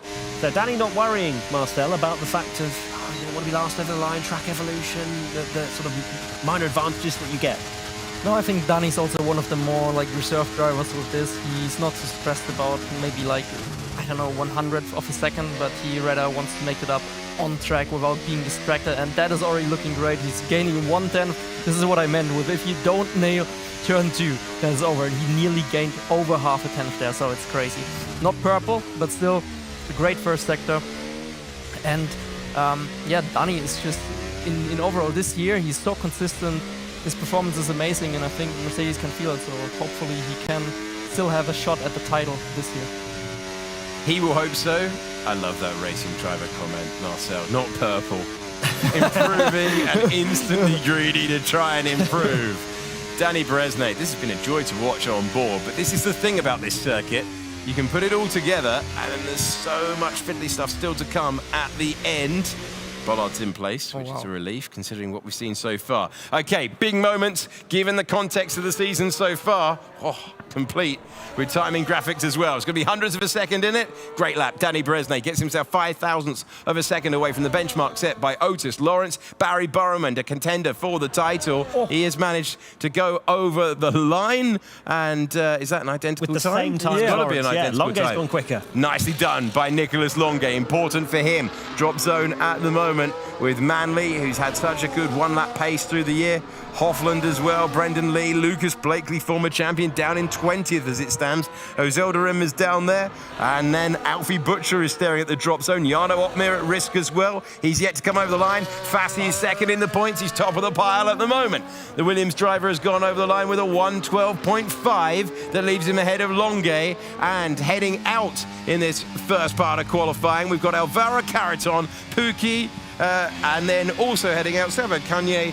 B: So Danny not worrying, Marcel, about the fact of, want to be last over the line, track evolution, the sort of minor advantages that you get.
O: No, I think Danny's also one of the more like reserved drivers with this. He's not so stressed about maybe like, I don't know, 100th of a second, but he rather wants to make it up on track without being distracted, and that is already looking great. He's gaining 1/10. This is what I meant with if you don't nail turn 2, then it's over. He nearly gained over half a tenth there, so it's crazy. Not purple, but still a great first sector. And yeah, Danny is just, in overall this year, he's so consistent. His performance is amazing, and I think Mercedes can feel it, so hopefully he can still have a shot at the title this year.
H: He will hope so. I love that racing driver comment, Marcel. Not purple. Improving and instantly greedy to try and improve. Danny Beresney, this has been a joy to watch on board, but this is the thing about this circuit. You can put it all together, and then there's so much fiddly stuff still to come at the end. Bollard's in place, which is a relief considering what we've seen so far. Okay, big moments given the context of the season so far. Oh, complete with timing graphics as well. It's going to be hundreds of a second in it. Great lap. Danny Bresnay gets himself 5,000ths of a second away from the benchmark set by Otis Lawrence. Barry Burrowman, a contender for the title. He has managed to go over the line. And is that an identical
B: With the
H: time?
B: same time,
H: It's got to be an identical
B: Longay's
H: time.
B: gone quicker.
H: Nicely done by Nicholas Longay. Important for him. Drop zone at the moment with Manley, who's had such a good one-lap pace through the year. Hoffland as well, Brendan Lee, Lucas Blakely, former champion, down in 20th as it stands. Ozelderim is down there. And then Alfie Butcher is staring at the drop zone. Jarno Opmeer at risk as well. He's yet to come over the line. Fassi is second in the points. He's top of the pile at the moment. The Williams driver has gone over the line with a 1:12.5 that leaves him ahead of Longay. And heading out in this first part of qualifying, we've got Alvaro Carreton, Pookie, and then also heading out, Seba Kanye,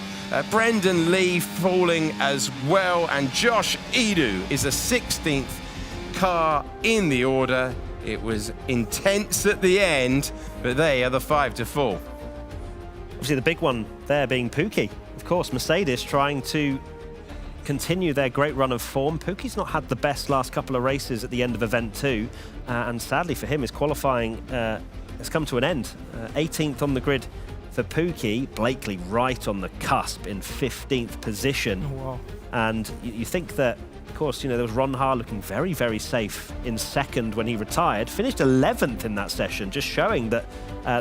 H: Brendan Lee falling as well, and Josh Edu is the 16th car in the order. It was intense at the end, but they are the 5 to fall.
B: Obviously the big one there being Pookie. Of course, Mercedes trying to continue their great run of form. Pookie's not had the best last couple of races at the end of event 2, and sadly for him his qualifying has come to an end. 18th on the grid for Pookie. Blakely right on the cusp in 15th position.
O: Oh, wow.
B: And you think that, of course, you know, there was Ron Haar looking very, very safe in second when he retired. Finished 11th in that session, just showing that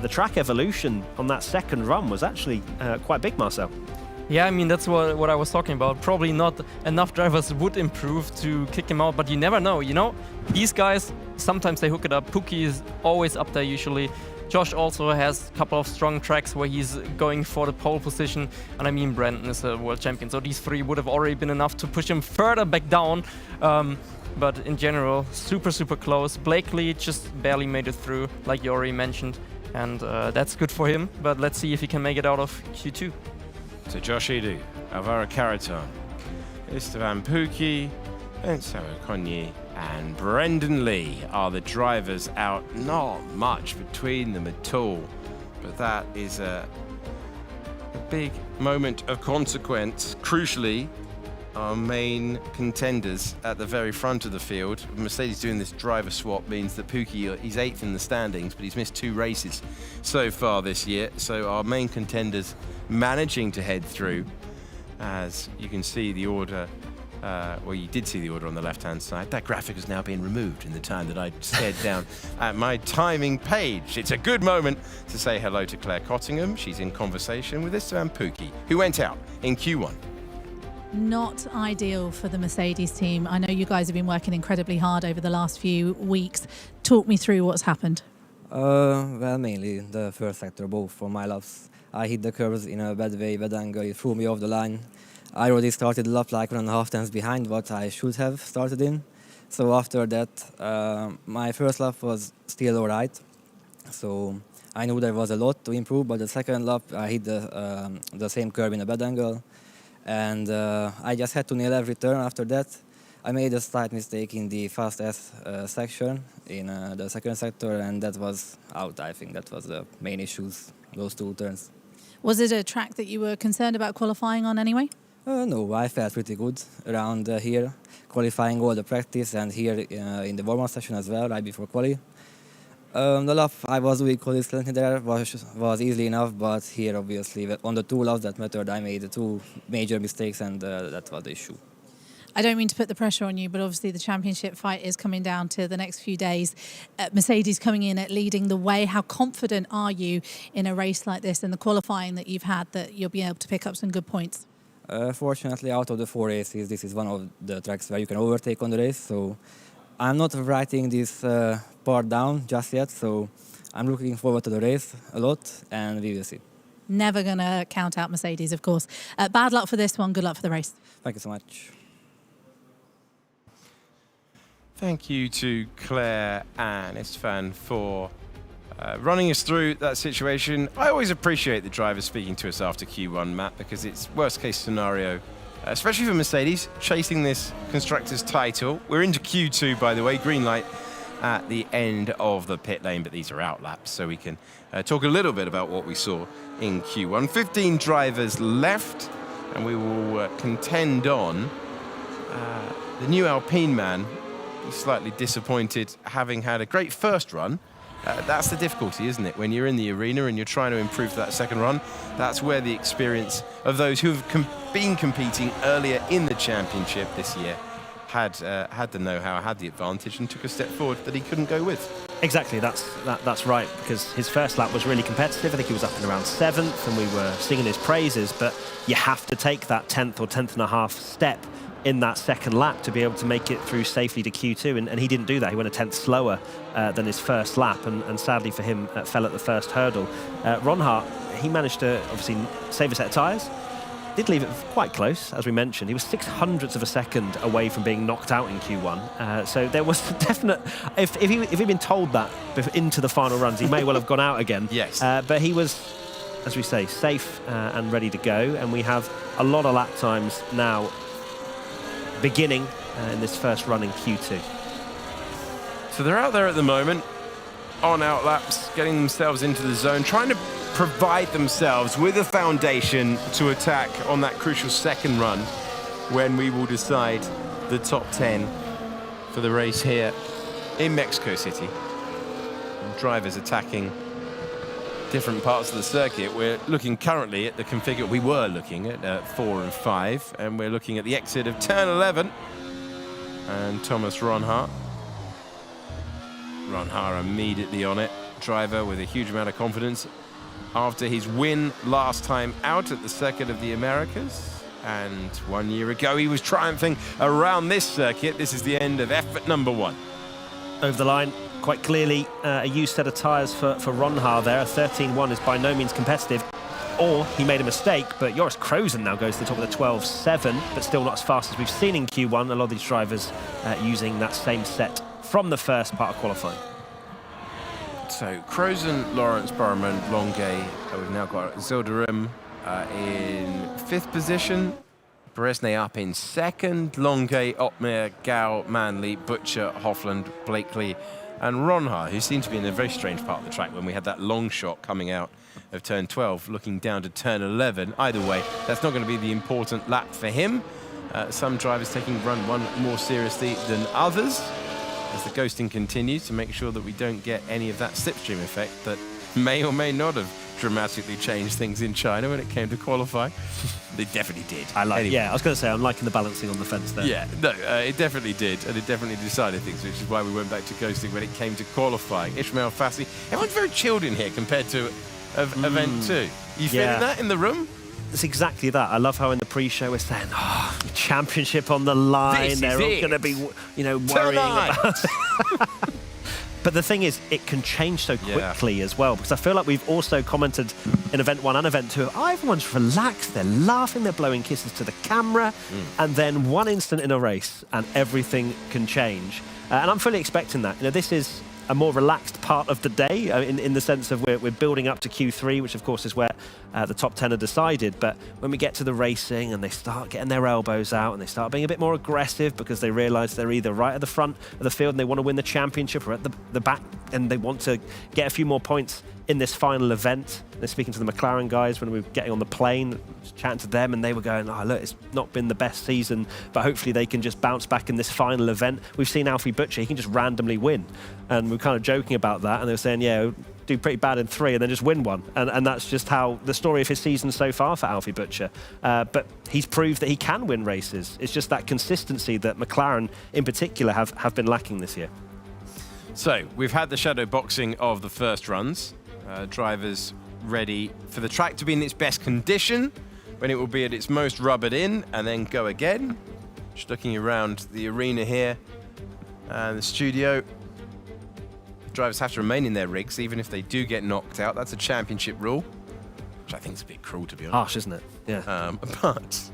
B: the track evolution on that second run was actually quite big, Marcel.
O: Yeah, I mean, that's what I was talking about. Probably not enough drivers would improve to kick him out, but you never know, you know? These guys, sometimes they hook it up. Pookie is always up there usually. Josh also has a couple of strong tracks where he's going for the pole position. And I mean, Brandon is a world champion, so these three would have already been enough to push him further back down. But in general, super, super close. Blakely just barely made it through, like you already mentioned. And that's good for him, but let's see if he can make it out of Q2.
H: So Josh Edu, Alvaro Carreton, Esteban Pookie, Enzo Conye, and Brendan Lee are the drivers out. Not much between them at all, but that is a big moment of consequence. Crucially, our main contenders at the very front of the field. Mercedes doing this driver swap means that Pookie, he's 8th in the standings, but he's missed 2 races so far this year. So our main contenders managing to head through. As you can see the order, well, you did see the order on the left-hand side. That graphic has now been removed in the time that I stared down at my timing page. It's a good moment to say hello to Claire Cottingham. She's in conversation with Esteban Pookie, who went out in Q1.
K: Not ideal for the Mercedes team. I know you guys have been working incredibly hard over the last few weeks. Talk me through what's happened.
T: Well, mainly the first sector, both for my laps. I hit the curves in a bad way, bad angle, it threw me off the line. I already started the lap like 1.5 tenths behind what I should have started in. So after that, my first lap was still alright. So I knew there was a lot to improve, but the second lap I hit the same curve in a bad angle. And I just had to nail every turn after that. I made a slight mistake in the fast S section in the second sector, and that was out. I think that was the main issues, those 2 turns.
K: Was it a track that you were concerned about qualifying on anyway?
T: No, I felt pretty good around here, qualifying all the practice and here in the warm-up session as well, right before quali. The lap I was doing consistently there was easy enough, but here obviously on the 2 laps that mattered, I made 2 major mistakes, and that was the issue.
K: I don't mean to put the pressure on you, but obviously the championship fight is coming down to the next few days. Mercedes coming in at leading the way. How confident are you in a race like this and the qualifying that you've had that you'll be able to pick up some good points?
T: Fortunately, out of the 4 races, this is one of the tracks where you can overtake on the race. So I'm not writing this part down just yet. So I'm looking forward to the race a lot, and we will see.
K: Never going to count out Mercedes, of course. Bad luck for this one. Good luck for the race.
T: Thank you so much.
H: Thank you to Claire and Istvan for running us through that situation. I always appreciate the drivers speaking to us after Q1, Matt, because it's worst case scenario, especially for Mercedes, chasing this Constructors title. We're into Q2, by the way, green light at the end of the pit lane, but these are out laps, so we can talk a little bit about what we saw in Q1. 15 drivers left, and we will contend on. The new Alpine man, he's slightly disappointed, having had a great first run. That's the difficulty, isn't it? When you're in the arena and you're trying to improve that second run, that's where the experience of those who have been competing earlier in the championship this year had the know-how, had the advantage, and took a step forward that he couldn't go with.
B: Exactly, that's right, because his first lap was really competitive. I think he was up and around 7th, and we were singing his praises, but you have to take that 10th or 10th and a half step in that second lap to be able to make it through safely to Q2, and he didn't do that. He went a 10th slower than his first lap, and sadly for him, fell at the first hurdle. Ron Hart, he managed to obviously save a set of tyres. Did leave it quite close, as we mentioned. He was 0.06 of a second away from being knocked out in Q1. So there was definite... If he'd been told that into the final runs, he may well have gone out again.
H: Yes.
B: But he was, as we say, safe and ready to go. And we have a lot of lap times now beginning in this first run in Q2.
H: So they're out there at the moment, on out laps, getting themselves into the zone, trying to provide themselves with a foundation to attack on that crucial second run when we will decide the top 10 for the race here in Mexico City. And drivers attacking different parts of the circuit. We're looking currently at the configure. We were looking at 4 and 5, and we're looking at the exit of turn 11. And Thomas Ronhart immediately on it. Driver with a huge amount of confidence after his win last time out at the Circuit of the Americas. And 1 year ago, he was triumphing around this circuit. This is the end of effort number 1.
B: Over the line, quite clearly, a used set of tyres for Ronhart there. A 13.1 is by no means competitive. Or he made a mistake, but Joris Krozen now goes to the top of the 12.7, but still not as fast as we've seen in Q1. A lot of these drivers using that same set from the first part of qualifying.
H: So Krozen, Lawrence, Burman, Longay. We've now got Zilderim in 5th position. Beresnay up in 2nd. Longay, Otmir, Gao, Manley, Butcher, Hoffland, Blakely, and Ronhart, who seemed to be in a very strange part of the track when we had that long shot coming out of turn 12, looking down to turn 11. Either way, that's not going to be the important lap for him. Some drivers taking run 1 more seriously than others, as the ghosting continues to make sure that we don't get any of that slipstream effect that may or may not have dramatically changed things in China when it came to qualifying. They definitely did.
B: Anyway. Yeah, I was going to say, I'm liking the balancing on the fence there.
H: Yeah, no, it definitely did, and it definitely decided things, which is why we went back to ghosting when it came to qualifying. Ismail Fassi, everyone's very chilled in here compared to event 2. You feeling that in the room?
B: It's exactly that. I love how in the pre-show we're saying, the championship on the line. They're all going to be, worrying about. But the thing is, it can change so quickly as well, because I feel like we've also commented in event 1 and event 2, everyone's relaxed, they're laughing, they're blowing kisses to the camera, and then one instant in a race and everything can change. And I'm fully expecting that. This is a more relaxed part of the day in the sense of we're building up to Q3, which of course is where the top 10 are decided. But when we get to the racing and they start getting their elbows out and they start being a bit more aggressive because they realise they're either right at the front of the field and they want to win the championship, or at the back and they want to get a few more points in this final event. They're speaking to the McLaren guys when we were getting on the plane, chatting to them, and they were going, look, it's not been the best season, but hopefully they can just bounce back in this final event. We've seen Alfie Butcher, he can just randomly win. And we're kind of joking about that, and they were saying, yeah, do pretty bad in 3 and then just win 1. And that's just how the story of his season so far for Alfie Butcher. But he's proved that he can win races. It's just that consistency that McLaren in particular have been lacking this year.
H: So we've had the shadow boxing of the first runs. Drivers ready for the track to be in its best condition, when it will be at its most rubbered in, and then go again. Just looking around the arena here and the studio. Drivers have to remain in their rigs even if they do get knocked out. That's a championship rule, which I think is a bit cruel, to be honest.
B: Harsh, isn't it? Yeah.
H: But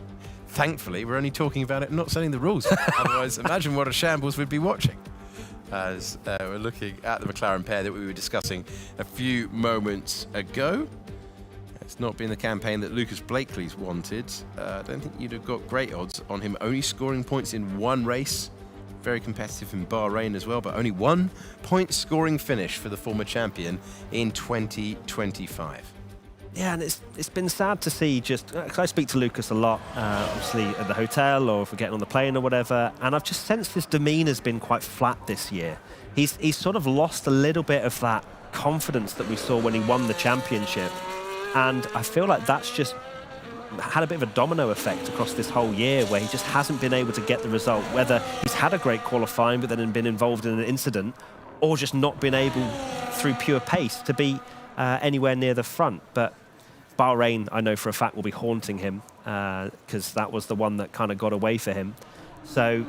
H: thankfully, we're only talking about it and not setting the rules. Otherwise, imagine what a shambles we'd be watching. As we're looking at the McLaren pair that we were discussing a few moments ago. It's not been the campaign that Lucas Blakely's wanted. I don't think you'd have got great odds on him only scoring points in 1 race very competitive in Bahrain as well, but only 1 point scoring finish for the former champion in 2025.
B: Yeah, and it's been sad to see just, because I speak to Lucas a lot, obviously at the hotel or if we're getting on the plane or whatever, and I've just sensed his demeanour's been quite flat this year. He's sort of lost a little bit of that confidence that we saw when he won the championship, and I feel like that's just had a bit of a domino effect across this whole year where he just hasn't been able to get the result, whether he's had a great qualifying but then been involved in an incident, or just not been able, through pure pace, to be anywhere near the front. But Bahrain, I know for a fact, will be haunting him because that was the one that kind of got away for him. So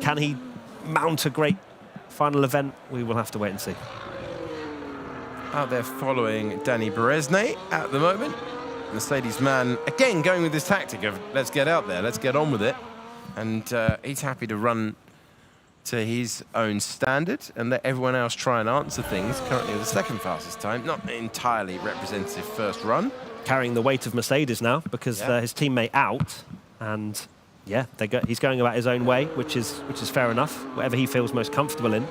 B: can he mount a great final event? We will have to wait and see.
H: Out there following Danny Berezne at the moment. Mercedes man, again, going with this tactic of let's get out there, let's get on with it. And he's happy to run to his own standard and let everyone else try and answer things. Currently the second fastest time, not entirely representative first run.
B: Carrying the weight of Mercedes now because his teammate out, and yeah, he's going about his own way, which is fair enough, whatever he feels most comfortable in.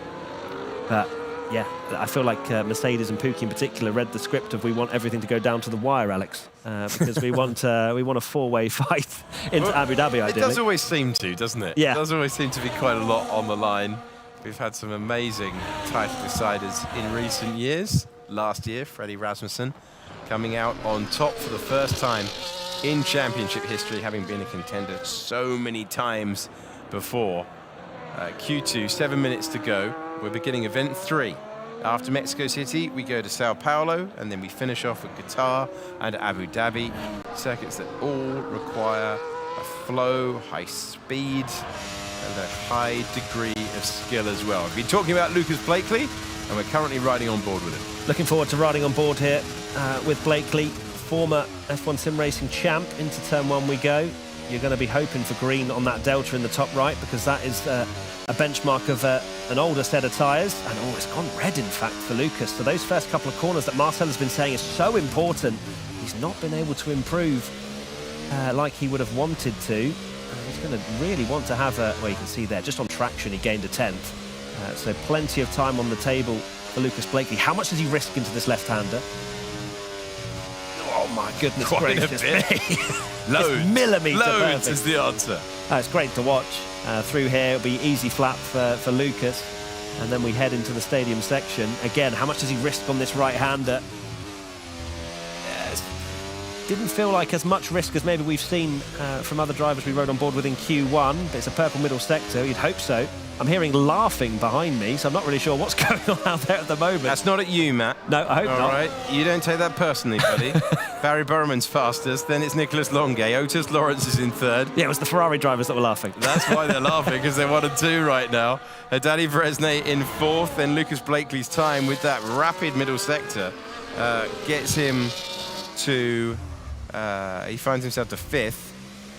B: But yeah, I feel like Mercedes and Pookie in particular read the script of we want everything to go down to the wire, Alex, because we want a four-way fight into Abu Dhabi, ideally.
H: It does always seem to, doesn't it?
B: Yeah.
H: It does always seem to be quite a lot on the line. We've had some amazing title deciders in recent years. Last year, Freddie Rasmussen coming out on top for the first time in championship history, having been a contender so many times before. Q2, 7 minutes to go. We're beginning event 3. After Mexico City, we go to Sao Paulo, and then we finish off with Qatar and Abu Dhabi. Circuits that all require a flow, high speed, and a high degree of skill as well. We've been talking about Lucas Blakely, and we're currently riding on board with him.
B: Looking forward to riding on board here with Blakely, former F1 Sim Racing champ. Into turn 1 we go. You're going to be hoping for green on that delta in the top right, because that is a benchmark of an older set of tyres. And it's gone red, in fact, for Lucas. So those first couple of corners that Marcel has been saying is so important, he's not been able to improve like he would have wanted to. He's going to really want to have well, you can see there, just on traction, he gained a 10th. So plenty of time on the table for Lucas Blakely. How much does he risk into this left-hander? Oh my goodness gracious me.
H: Loads.
B: Millimetre
H: Loads
B: perfect.
H: is the answer.
B: It's great to watch. Through here, it'll be easy flap for Lucas. And then we head into the stadium section. Again, how much does he risk on this right-hander? Yes. Didn't feel like as much risk as maybe we've seen from other drivers we rode on board with in Q1, but it's a purple middle sector, you'd hope so. I'm hearing laughing behind me, so I'm not really sure what's going on out there at the moment.
H: That's not at you, Matt.
B: No, I hope not.
H: All right, you don't take that personally, buddy. Barry Burman's fastest, then it's Nicholas Longuet. Otis Lawrence is in third.
B: Yeah, it was the Ferrari drivers that were laughing.
H: That's why they're laughing, because they're 1 and 2 right now. Danny Berezne in 4th, then Lucas Blakely's time with that rapid middle sector gets him to, he finds himself to 5th.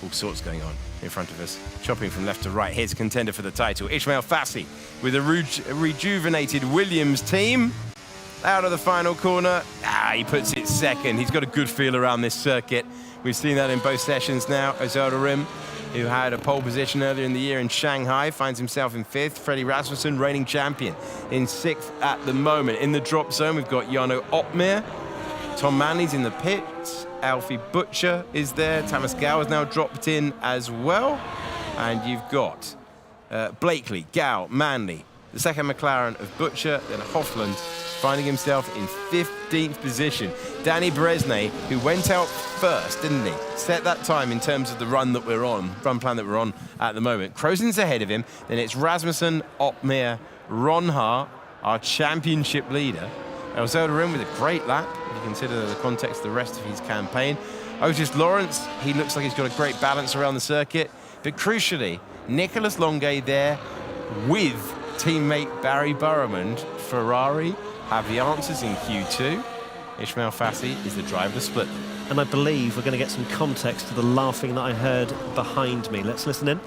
H: All sorts going on in front of us. Chopping from left to right. Here's a contender for the title, Ismail Fassi, with a rejuvenated Williams team. Out of the final corner. He puts it second. He's got a good feel around this circuit. We've seen that in both sessions now. Autódromo, who had a pole position earlier in the year in Shanghai, finds himself in 5th. Freddie Rasmussen, reigning champion, in 6th at the moment. In the drop zone, we've got Jarno Opmeer. Tom Manley's in the pits. Alfie Butcher is there. Thomas Gow has now dropped in as well. And you've got Blakely, Gow, Manley, the second McLaren of Butcher, then Hoffland, finding himself in 15th position. Danny Berezne, who went out first, didn't he? Set that time in terms of the run that we're on, run plan that we're on at the moment. Crozen's ahead of him. Then it's Rasmussen, Opmeer, Ronhaar, our championship leader. Autódromo with a great lap, if you consider the context of the rest of his campaign. Otis Lawrence, he looks like he's got a great balance around the circuit. But crucially, Nicholas Longuet there with teammate Barry Burman. Ferrari have the answers in Q2. Ismail Fassi is the driver of the split.
B: And I believe we're going to get some context to the laughing that I heard behind me. Let's listen in.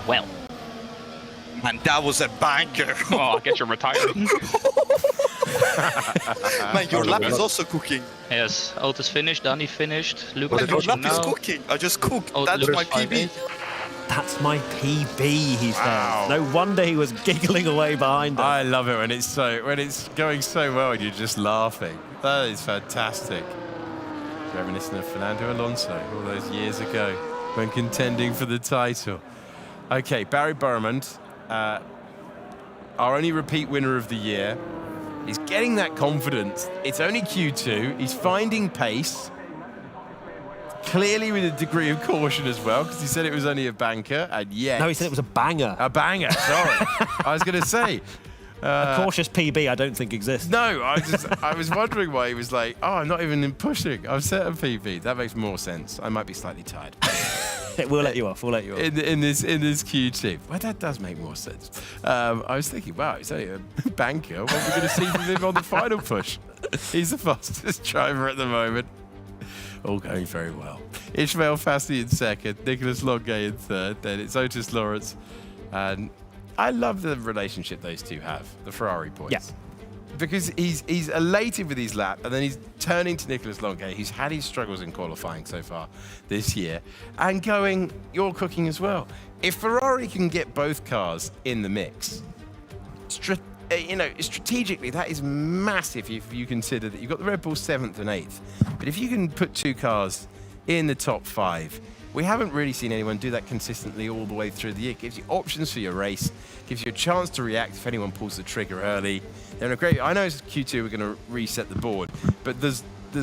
U: Well. Man, that was a banker.
V: Oh, I guess you're retired.
U: Man, your lap is also cooking.
V: Yes, Otis finished, Danny finished, Lucas
U: Man, your lap
V: now.
U: is cooking. I just cooked.
V: Oh,
U: That's
V: Lucas
U: my PB.
B: That's my PB, he says. No wonder he was giggling away behind him.
H: I love it when it's going so well and you're just laughing. That is fantastic. Reminiscent of Fernando Alonso all those years ago when contending for the title. Okay, Barry Burmond, our only repeat winner of the year. He's getting that confidence. It's only Q2. He's finding pace. Clearly with a degree of caution as well, because he said it was only a banker, and yet...
B: No, he said it was a banger.
H: A banger, sorry. I was going to say...
B: a cautious PB I don't think exists.
H: No, I was wondering why he was like, oh, I'm not even in pushing. I've set a PB. That makes more sense. I might be slightly tired.
B: We'll let you off. We'll let you off.
H: In this Q2. Well, that does make more sense. I was thinking, wow, he's only a banker. What are we going to see from him on the final push? He's the fastest driver at the moment. All going very well. Ishmael Fassi in second, Nicholas Longuet in third, then it's Otis Lawrence. And I love the relationship those two have, the Ferrari boys.
B: Yeah.
H: Because he's elated with his lap, and then he's turning to Nicholas Longuet, who's had his struggles in qualifying so far this year, and going, you're cooking as well. If Ferrari can get both cars in the mix, strategically, that is massive if you consider that you've got the Red Bull 7th and 8th. But if you can put two cars in the top 5, we haven't really seen anyone do that consistently all the way through the year. It gives you options for your race, gives you a chance to react if anyone pulls the trigger early. They're in a great... I know it's Q2, we're going to reset the board, but there's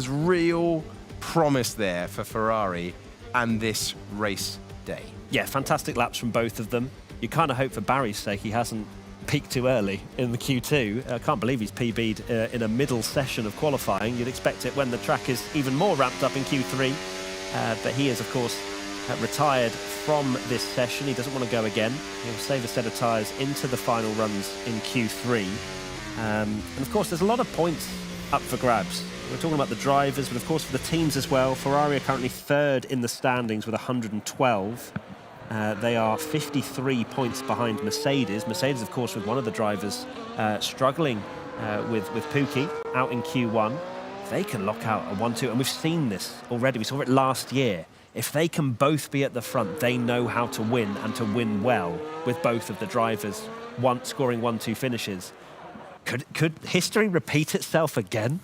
H: real promise there for Ferrari and this race day.
B: Yeah, fantastic laps from both of them. You kind of hope for Barry's sake he hasn't peaked too early in the Q2. I can't believe he's PB'd in a middle session of qualifying. You'd expect it when the track is even more ramped up in Q3. But he is, of course, retired from this session. He doesn't want to go again. He'll save a set of tyres into the final runs in Q3. And of course, there's a lot of points up for grabs. We're talking about the drivers, but of course for the teams as well. Ferrari are currently third in the standings with 112. They are 53 points behind Mercedes. Mercedes, of course, with one of the drivers struggling with Pookie out in Q1. If they can lock out a 1-2, and we've seen this already. We saw it last year. If they can both be at the front, they know how to win and to win well with both of the drivers scoring 1-2 finishes. Could history repeat itself again?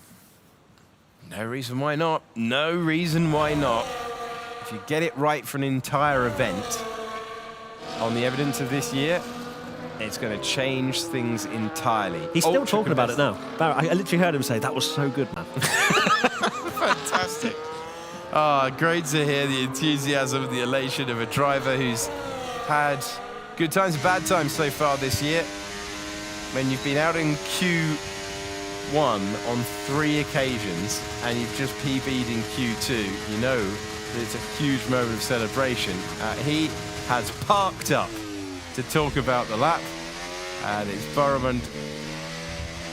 H: No reason why not. No reason why not. If you get it right for an entire event on the evidence of this year, it's going to change things entirely.
B: He's still talking about it now. I literally heard him say, that was so good, man.
H: Fantastic. Great to hear the enthusiasm, the elation of a driver who's had good times and bad times so far this year. When you've been out in Q1 on 3 occasions and you've just PB'd in Q2, you know that it's a huge moment of celebration. He has parked up to talk about the lap, and it's Burmond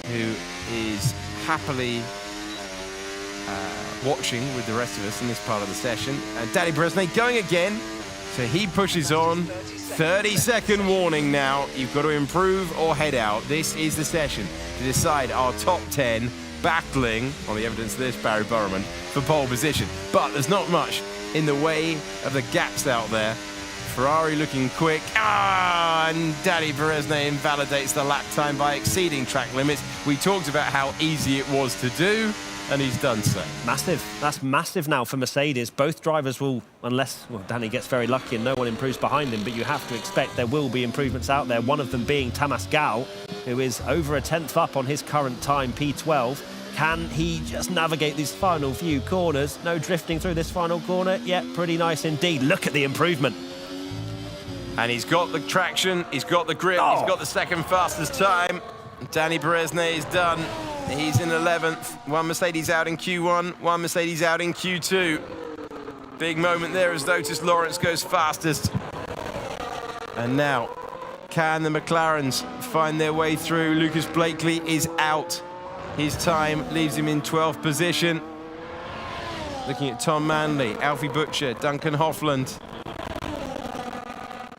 H: who is happily watching with the rest of us in this part of the session. Danny Bresnay going again, so he pushes on. 30-second warning now. You've got to improve or head out. This is the session to decide our top 10, battling, on the evidence of this, Barry Burmond, for pole position. But there's not much in the way of the gaps out there. Ferrari looking quick. And Danny Bresnay invalidates the lap time by exceeding track limits. We talked about how easy it was to do, and he's done so.
B: Massive. That's massive now for Mercedes. Both drivers will, unless Danny gets very lucky and no one improves behind him, but you have to expect there will be improvements out there, one of them being Tamas Gal, who is over a 10th up on his current time, P12. Can he just navigate these final few corners? No drifting through this final corner. Yeah, pretty nice indeed. Look at the improvement.
H: And he's got the traction, he's got the grip, he's got the second fastest time. Danny Bresnay is done. He's in 11th. One Mercedes out in Q1, one Mercedes out in Q2. Big moment there as Otis Lawrence goes fastest. And now, can the McLarens find their way through? Lucas Blakely is out. His time leaves him in 12th position. Looking at Tom Manley, Alfie Butcher, Duncan Hoffland.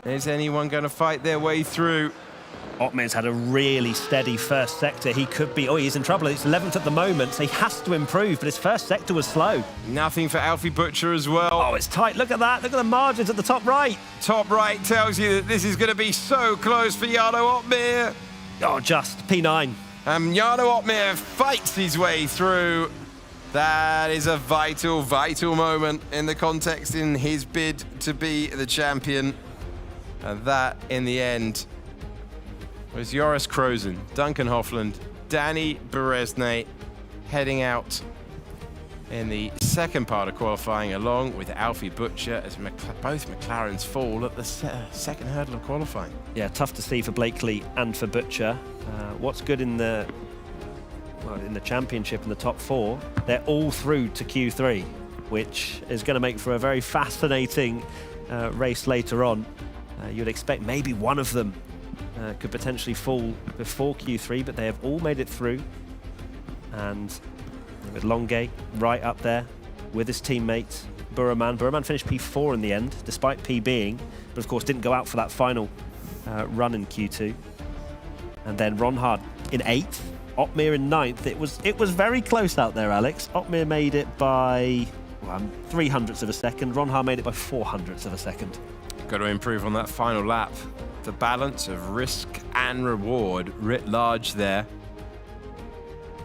H: Is anyone going to fight their way through?
B: Otmir's had a really steady first sector. He could be, he's in trouble. It's 11th at the moment, so he has to improve, but his first sector was slow.
H: Nothing for Alfie Butcher as well.
B: Oh, it's tight. Look at that. Look at the margins at the top right.
H: Top right tells you that this is going to be so close for Jarno Otmir.
B: Oh, just P9.
H: And Jarno Otmir fights his way through. That is a vital, vital moment in the context in his bid to be the champion. And that, in the end, was Joris Krozen, Duncan Hofland, Danny Beresne heading out in the second part of qualifying, along with Alfie Butcher, as both McLarens fall at the second hurdle of qualifying.
B: Yeah, tough to see for Blakely and for Butcher. What's good in the championship in the top 4, they're all through to Q3, which is going to make for a very fascinating race later on. You'd expect maybe one of them could potentially fall before Q3, but they have all made it through. And with Longuet right up there with his teammate Burman. Burman finished P4 in the end, despite PBing, but of course didn't go out for that final run in Q2. And then Ronhard in 8th, Otmir in 9th. It was very close out there, Alex. Otmir made it by 300ths of a second. Ronhard made it by 400ths of a second.
H: Got to improve on that final lap. The balance of risk and reward writ large there.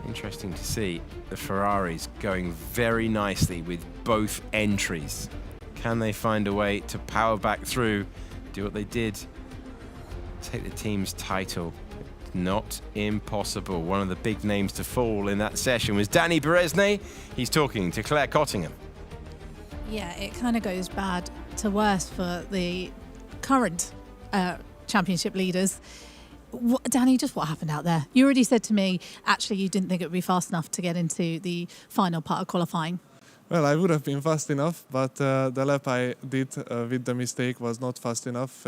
H: Interesting to see the Ferraris going very nicely with both entries. Can they find a way to power back through, do what they did, take the team's title? Not impossible. One of the big names to fall in that session was Danny Beresne. He's talking to Claire Cottingham.
K: Yeah, it kind of goes bad to worse for the current championship leaders. Danny, just what happened out there? You already said to me, actually, you didn't think it would be fast enough to get into the final part of qualifying.
P: Well, I would have been fast enough, but the lap I did with the mistake was not fast enough.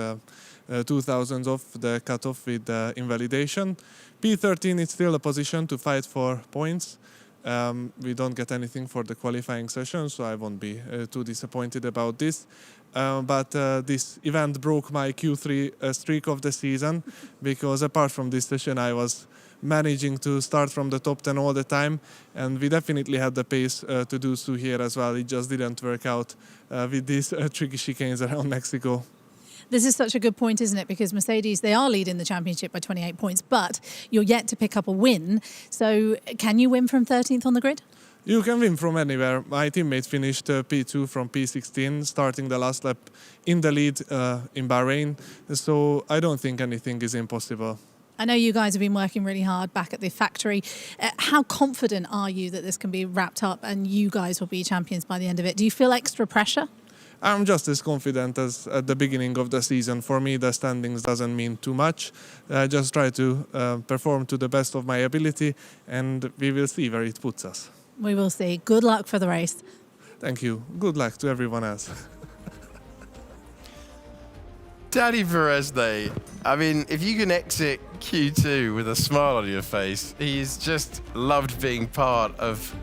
P: 2,000 off the cutoff with invalidation. P13 is still a position to fight for points. We don't get anything for the qualifying session, so I won't be too disappointed about this. But this event broke my Q3 streak of the season, because apart from this session, I was managing to start from the top 10 all the time, and we definitely had the pace to do so here as well. It just didn't work out with these tricky chicanes around Mexico.
K: This is such a good point, isn't it? Because Mercedes, they are leading the championship by 28 points, but you're yet to pick up a win. So can you win from 13th on the grid?
P: You can win from anywhere. My teammate finished P2 from P16, starting the last lap in the lead in Bahrain. So I don't think anything is impossible.
K: I know you guys have been working really hard back at the factory. How confident are you that this can be wrapped up and you guys will be champions by the end of it? Do you feel extra pressure?
P: I'm just as confident as at the beginning of the season. For me, the standings doesn't mean too much. I just try to perform to the best of my ability, and we will see where it puts us.
K: We will see. Good luck for the race.
P: Thank you. Good luck to everyone else.
H: Danny Beresne, I mean, if you can exit Q2 with a smile on your face, he's just loved being part of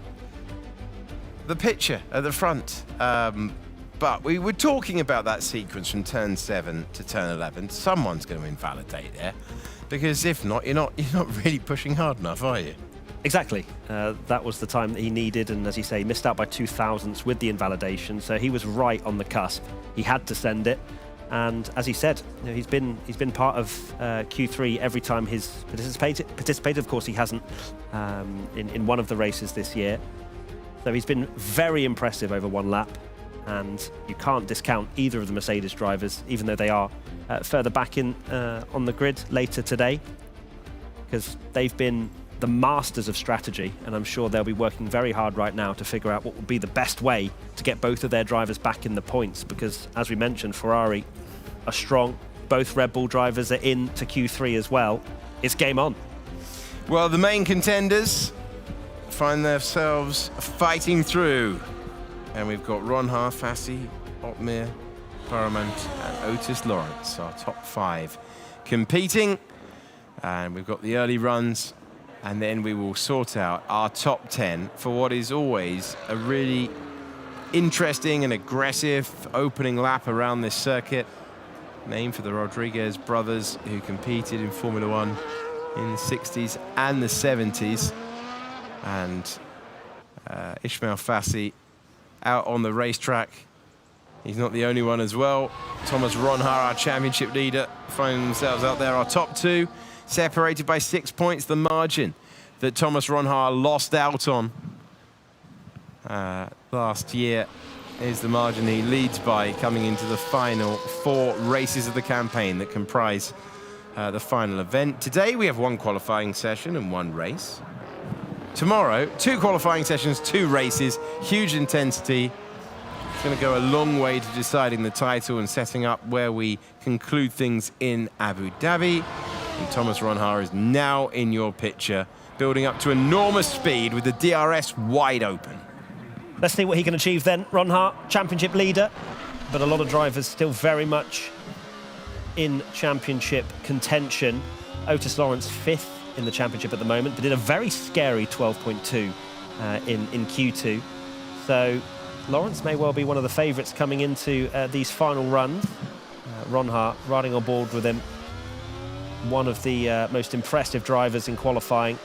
H: the picture at the front. But we were talking about that sequence from turn 7 to turn 11. Someone's going to invalidate there, because if not, you're not really pushing hard enough, are you?
B: Exactly. That was the time that he needed, and as you say, missed out by 2,000ths with the invalidation. So he was right on the cusp. He had to send it, and as he said, you know, he's been part of Q3 every time he's participated. Of course, he hasn't in one of the races this year. So he's been very impressive over one lap. And you can't discount either of the Mercedes drivers, even though they are further back in on the grid later today, because they've been the masters of strategy, and I'm sure they'll be working very hard right now to figure out what would be the best way to get both of their drivers back in the points, because, as we mentioned, Ferrari are strong. Both Red Bull drivers are in to Q3 as well. It's game on.
H: Well, the main contenders find themselves fighting through. And we've got Ronhar, Fassi, Otmir, Paramount, and Otis Lawrence, our top 5 competing. And we've got the early runs, and then we will sort out our top 10 for what is always a really interesting and aggressive opening lap around this circuit. named for the Rodriguez brothers who competed in Formula One in the 60s and the 70s. And Ismail Fassi out on the racetrack. He's not the only one as well. Thomas Ronhaar, our championship leader, finding themselves out there. Our top two separated by 6 points, the margin that Thomas Ronhaar lost out on last year is the margin he leads by coming into the final 4 races of the campaign that comprise the final event. Today we have 1 qualifying session and 1 race. Tomorrow, 2 qualifying sessions, 2 races, huge intensity. It's going to go a long way to deciding the title and setting up where we conclude things in Abu Dhabi. And Thomas Ronhaar is now in your picture, building up to enormous speed with the DRS wide open.
B: Let's see what he can achieve then. Ronhaar, championship leader, but a lot of drivers still very much in championship contention. Otis Lawrence 5th in the championship at the moment, but did a very scary 12.2 in Q2. So Lawrence may well be one of the favourites coming into these final runs. Ronhaar riding on board with him. One of the most impressive drivers in qualifying.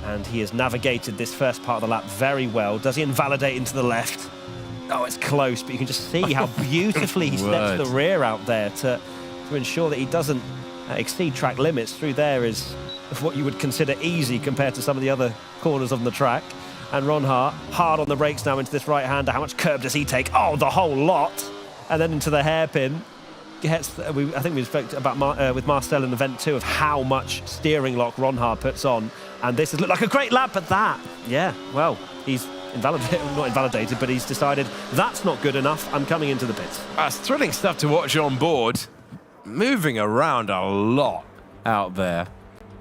B: And he has navigated this first part of the lap very well. Does he invalidate into the left? Oh, it's close, but you can just see how beautifully he steps the rear out there to ensure that he doesn't exceed track limits. Through there is what you would consider easy compared to some of the other corners on the track. And Ronhaar hard on the brakes now into this right-hander. How much curb does he take? Oh, the whole lot. And then into the hairpin. I think we spoke about with Marcel in event 2 of how much steering lock Ronhaar puts on. And this has looked like a great lap, but that, yeah, well, he's invalidated, not invalidated, but he's decided that's not good enough. I'm coming into the pits.
H: It's thrilling stuff to watch on board. Moving around a lot out there.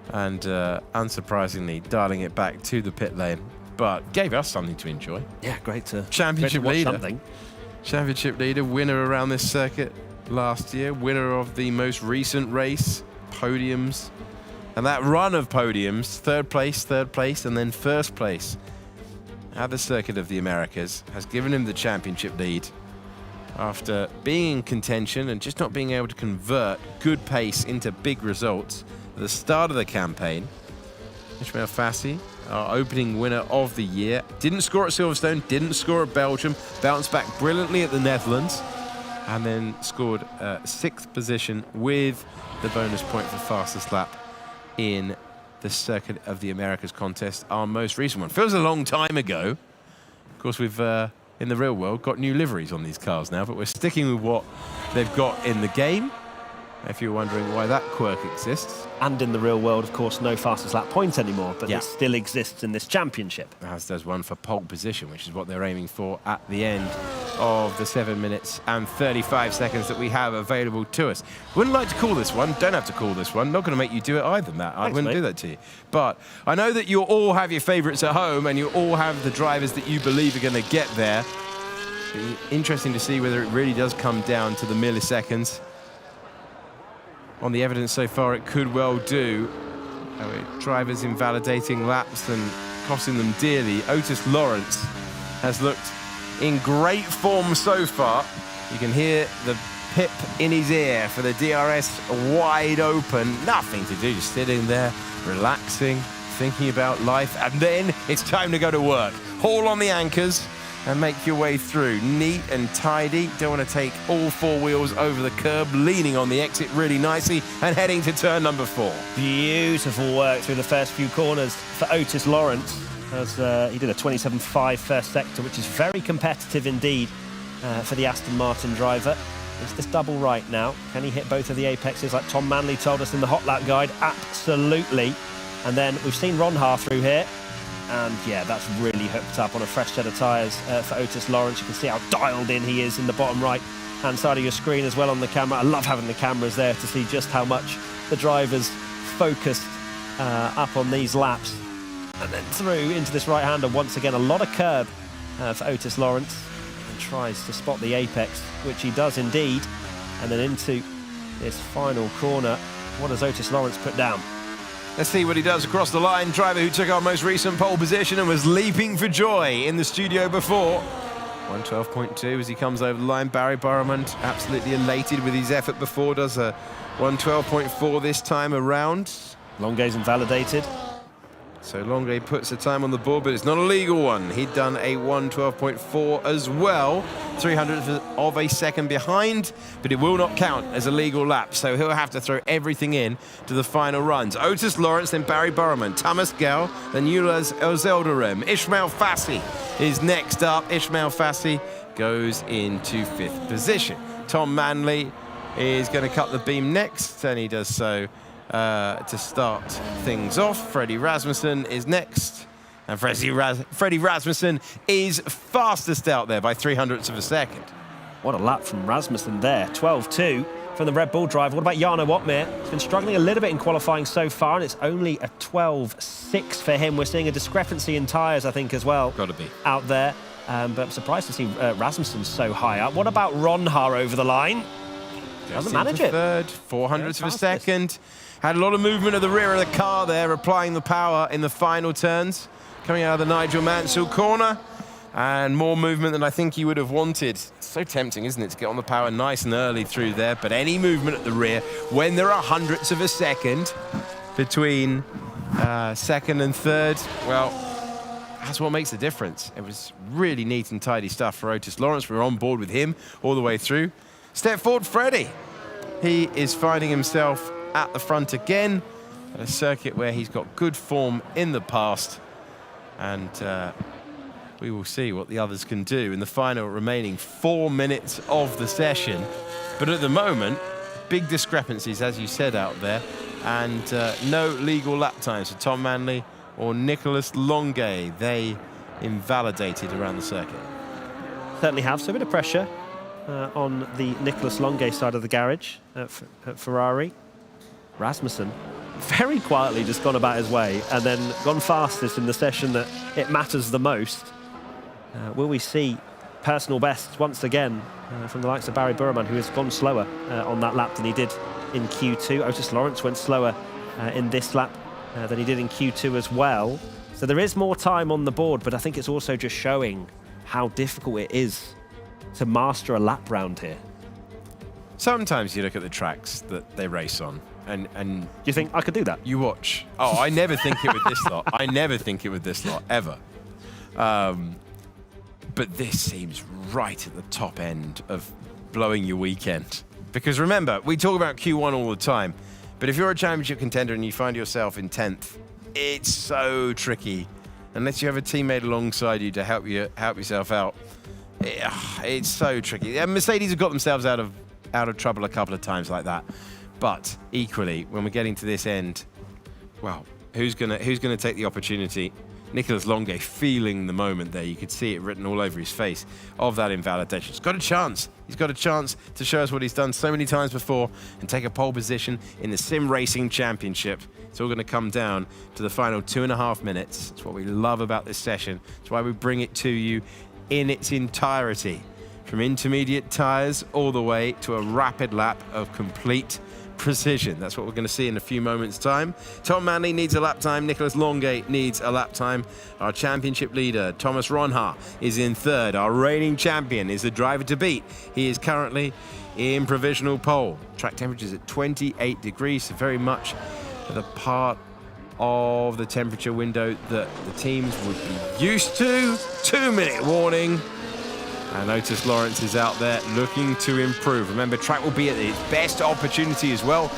H: And unsurprisingly, dialing it back to the pit lane. But gave us something to enjoy.
B: Yeah, great to
H: championship
B: watch
H: leader.
B: Something.
H: Championship leader, winner around this circuit last year, winner of the most recent race, podiums. And that run of podiums, third place, and then first place at the Circuit of the Americas has given him the championship lead after being in contention and just not being able to convert good pace into big results at the start of the campaign. Ismail Fassi, our opening winner of the year, didn't score at Silverstone, didn't score at Belgium, bounced back brilliantly at the Netherlands, and then scored 6th position with the bonus point for fastest lap in the Circuit of the Americas contest, our most recent one. Feels a long time ago. Of course, we've, in the real world, got new liveries on these cars now, but we're sticking with what they've got in the game, if you're wondering why that quirk exists.
B: And in the real world, of course, no fastest lap points anymore, but it still exists in this championship.
H: As does one for pole position, which is what they're aiming for at the end of the 7 minutes and 35 seconds that we have available to us. Wouldn't like to call this one, don't have to call this one, not going to make you do it either, Matt. I wouldn't do that to you. But I know that you all have your favourites at home and you all have the drivers that you believe are going to get there. It'll be interesting to see whether it really does come down to the milliseconds. On the evidence so far, it could well do. Drivers invalidating laps and costing them dearly. Otis Lawrence has looked in great form so far. You can hear the pip in his ear for the DRS wide open. Nothing to do, just sitting there, relaxing, thinking about life. And then it's time to go to work. Haul on the anchors and make your way through. Neat and tidy. Don't want to take all 4 wheels over the curb, leaning on the exit really nicely and heading to turn number 4.
B: Beautiful work through the first few corners for Otis Lawrence, as he did a 27.5 first sector, which is very competitive indeed for the Aston Martin driver. Is this double right now? Can he hit both of the apexes like Tom Manley told us in the Hot Lap Guide? Absolutely. And then we've seen Ronhaar through here. And yeah, that's really hooked up on a fresh set of tyres for Otis Lawrence. You can see how dialed in he is in the bottom right-hand side of your screen as well on the camera. I love having the cameras there to see just how much the driver's focused up on these laps. And then through into this right-hander. Once again, a lot of curb for Otis Lawrence. And tries to spot the apex, which he does indeed. And then into this final corner. What does Otis Lawrence put down?
H: Let's see what he does across the line. Driver who took our most recent pole position and was leaping for joy in the studio before. 112.2 as he comes over the line. Barry Burman absolutely elated with his effort before, does a 112.4 this time around.
B: Longay's invalidated.
H: So Longay puts the time on the board, but it's not a legal one. He'd done a 112.4 as well, 300th of a second behind, but it will not count as a legal lap, so he'll have to throw everything in to the final runs. Otis Lawrence, then Barry Burman, Thomas Gell, then Ulas Elzeldarem. Ishmael Fassi is next up. Ishmael Fassi goes into 5th position. Tom Manley is going to cut the beam next, and he does so to start things off. Freddie Rasmussen is next, and Freddie Rasmussen is fastest out there by 300ths of a second.
B: What a lap from Rasmussen there, 12.2 from the Red Bull driver. What about Jarno Otmir? He's been struggling a little bit in qualifying so far, and it's only a 12.6 for him. We're seeing a discrepancy in tyres, I think, as well.
H: Got to be.
B: Out there, but I'm surprised to see Rasmussen so high up. What about Ronha over the line? Doesn't manage it.
H: Third, 400ths of a second. Had a lot of movement at the rear of the car there, applying the power in the final turns. Coming out of the Nigel Mansell corner. And more movement than I think he would have wanted. So tempting, isn't it, to get on the power nice and early through there. But any movement at the rear, when there are hundredths of a second between second and third, well, that's what makes the difference. It was really neat and tidy stuff for Otis Lawrence. We're on board with him all the way through. Step forward, Freddie. He is finding himself at the front again at a circuit where he's got good form in the past, and we will see what the others can do in the final remaining 4 minutes of the session. But at the moment, big discrepancies, as you said, out there, and no legal lap times for Tom Manley or Nicholas Longay. They invalidated around the circuit.
B: Certainly have, so a bit of pressure on the Nicholas Longay side of the garage at Ferrari. Rasmussen very quietly just gone about his way and then gone fastest in the session that it matters the most. Will we see personal bests once again from the likes of Barry Burman, who has gone slower on that lap than he did in Q2. Otis Lawrence went slower in this lap than he did in Q2 as well. So there is more time on the board, but I think it's also just showing how difficult it is to master a lap round here.
H: Sometimes you look at the tracks that they race on, and
B: you think, I could do that?
H: You watch. Oh, I never think it with this lot. I never think it with this lot, ever. But this seems right at the top end of blowing your weekend. Because remember, we talk about Q1 all the time, but if you're a championship contender and you find yourself in 10th, it's so tricky. Unless you have a teammate alongside you to help yourself out, it's so tricky. Mercedes have got themselves out of trouble a couple of times like that. But equally, when we're getting to this end, well, who's gonna take the opportunity? Nicholas Longay feeling the moment there. You could see it written all over his face of that invalidation. He's got a chance. He's got a chance to show us what he's done so many times before and take a pole position in the Sim Racing Championship. It's all going to come down to the final 2.5 minutes. It's what we love about this session. It's why we bring it to you in its entirety. From intermediate tyres all the way to a rapid lap of complete precision. That's what we're going to see in a few moments' time. Tom Manley needs a lap time. Nicholas Longay needs a lap time. Our championship leader, Thomas Ronha, is in third. Our reigning champion is the driver to beat. He is currently in provisional pole. Track temperature is at 28 degrees, so very much the part of the temperature window that the teams would be used to. 2-minute warning. And Otis Lawrence is out there looking to improve. Remember, track will be at its best opportunity as well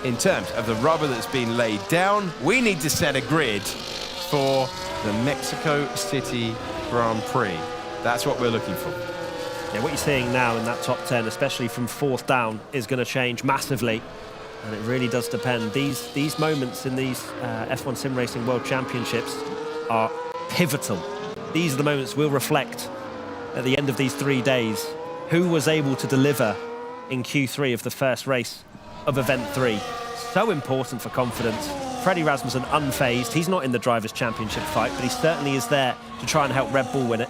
H: in terms of the rubber that's been laid down. We need to set a grid for the Mexico City Grand Prix. That's what we're looking for.
B: Yeah, what you're seeing now in that top 10, especially from fourth down, is going to change massively. And it really does depend. These moments in these F1 Sim Racing World Championships are pivotal. These are the moments we'll reflect at the end of these 3 days. Who was able to deliver in Q3 of the first race of Event 3? So important for confidence. Freddie Rasmussen unfazed. He's not in the Drivers' Championship fight, but he certainly is there to try and help Red Bull win it.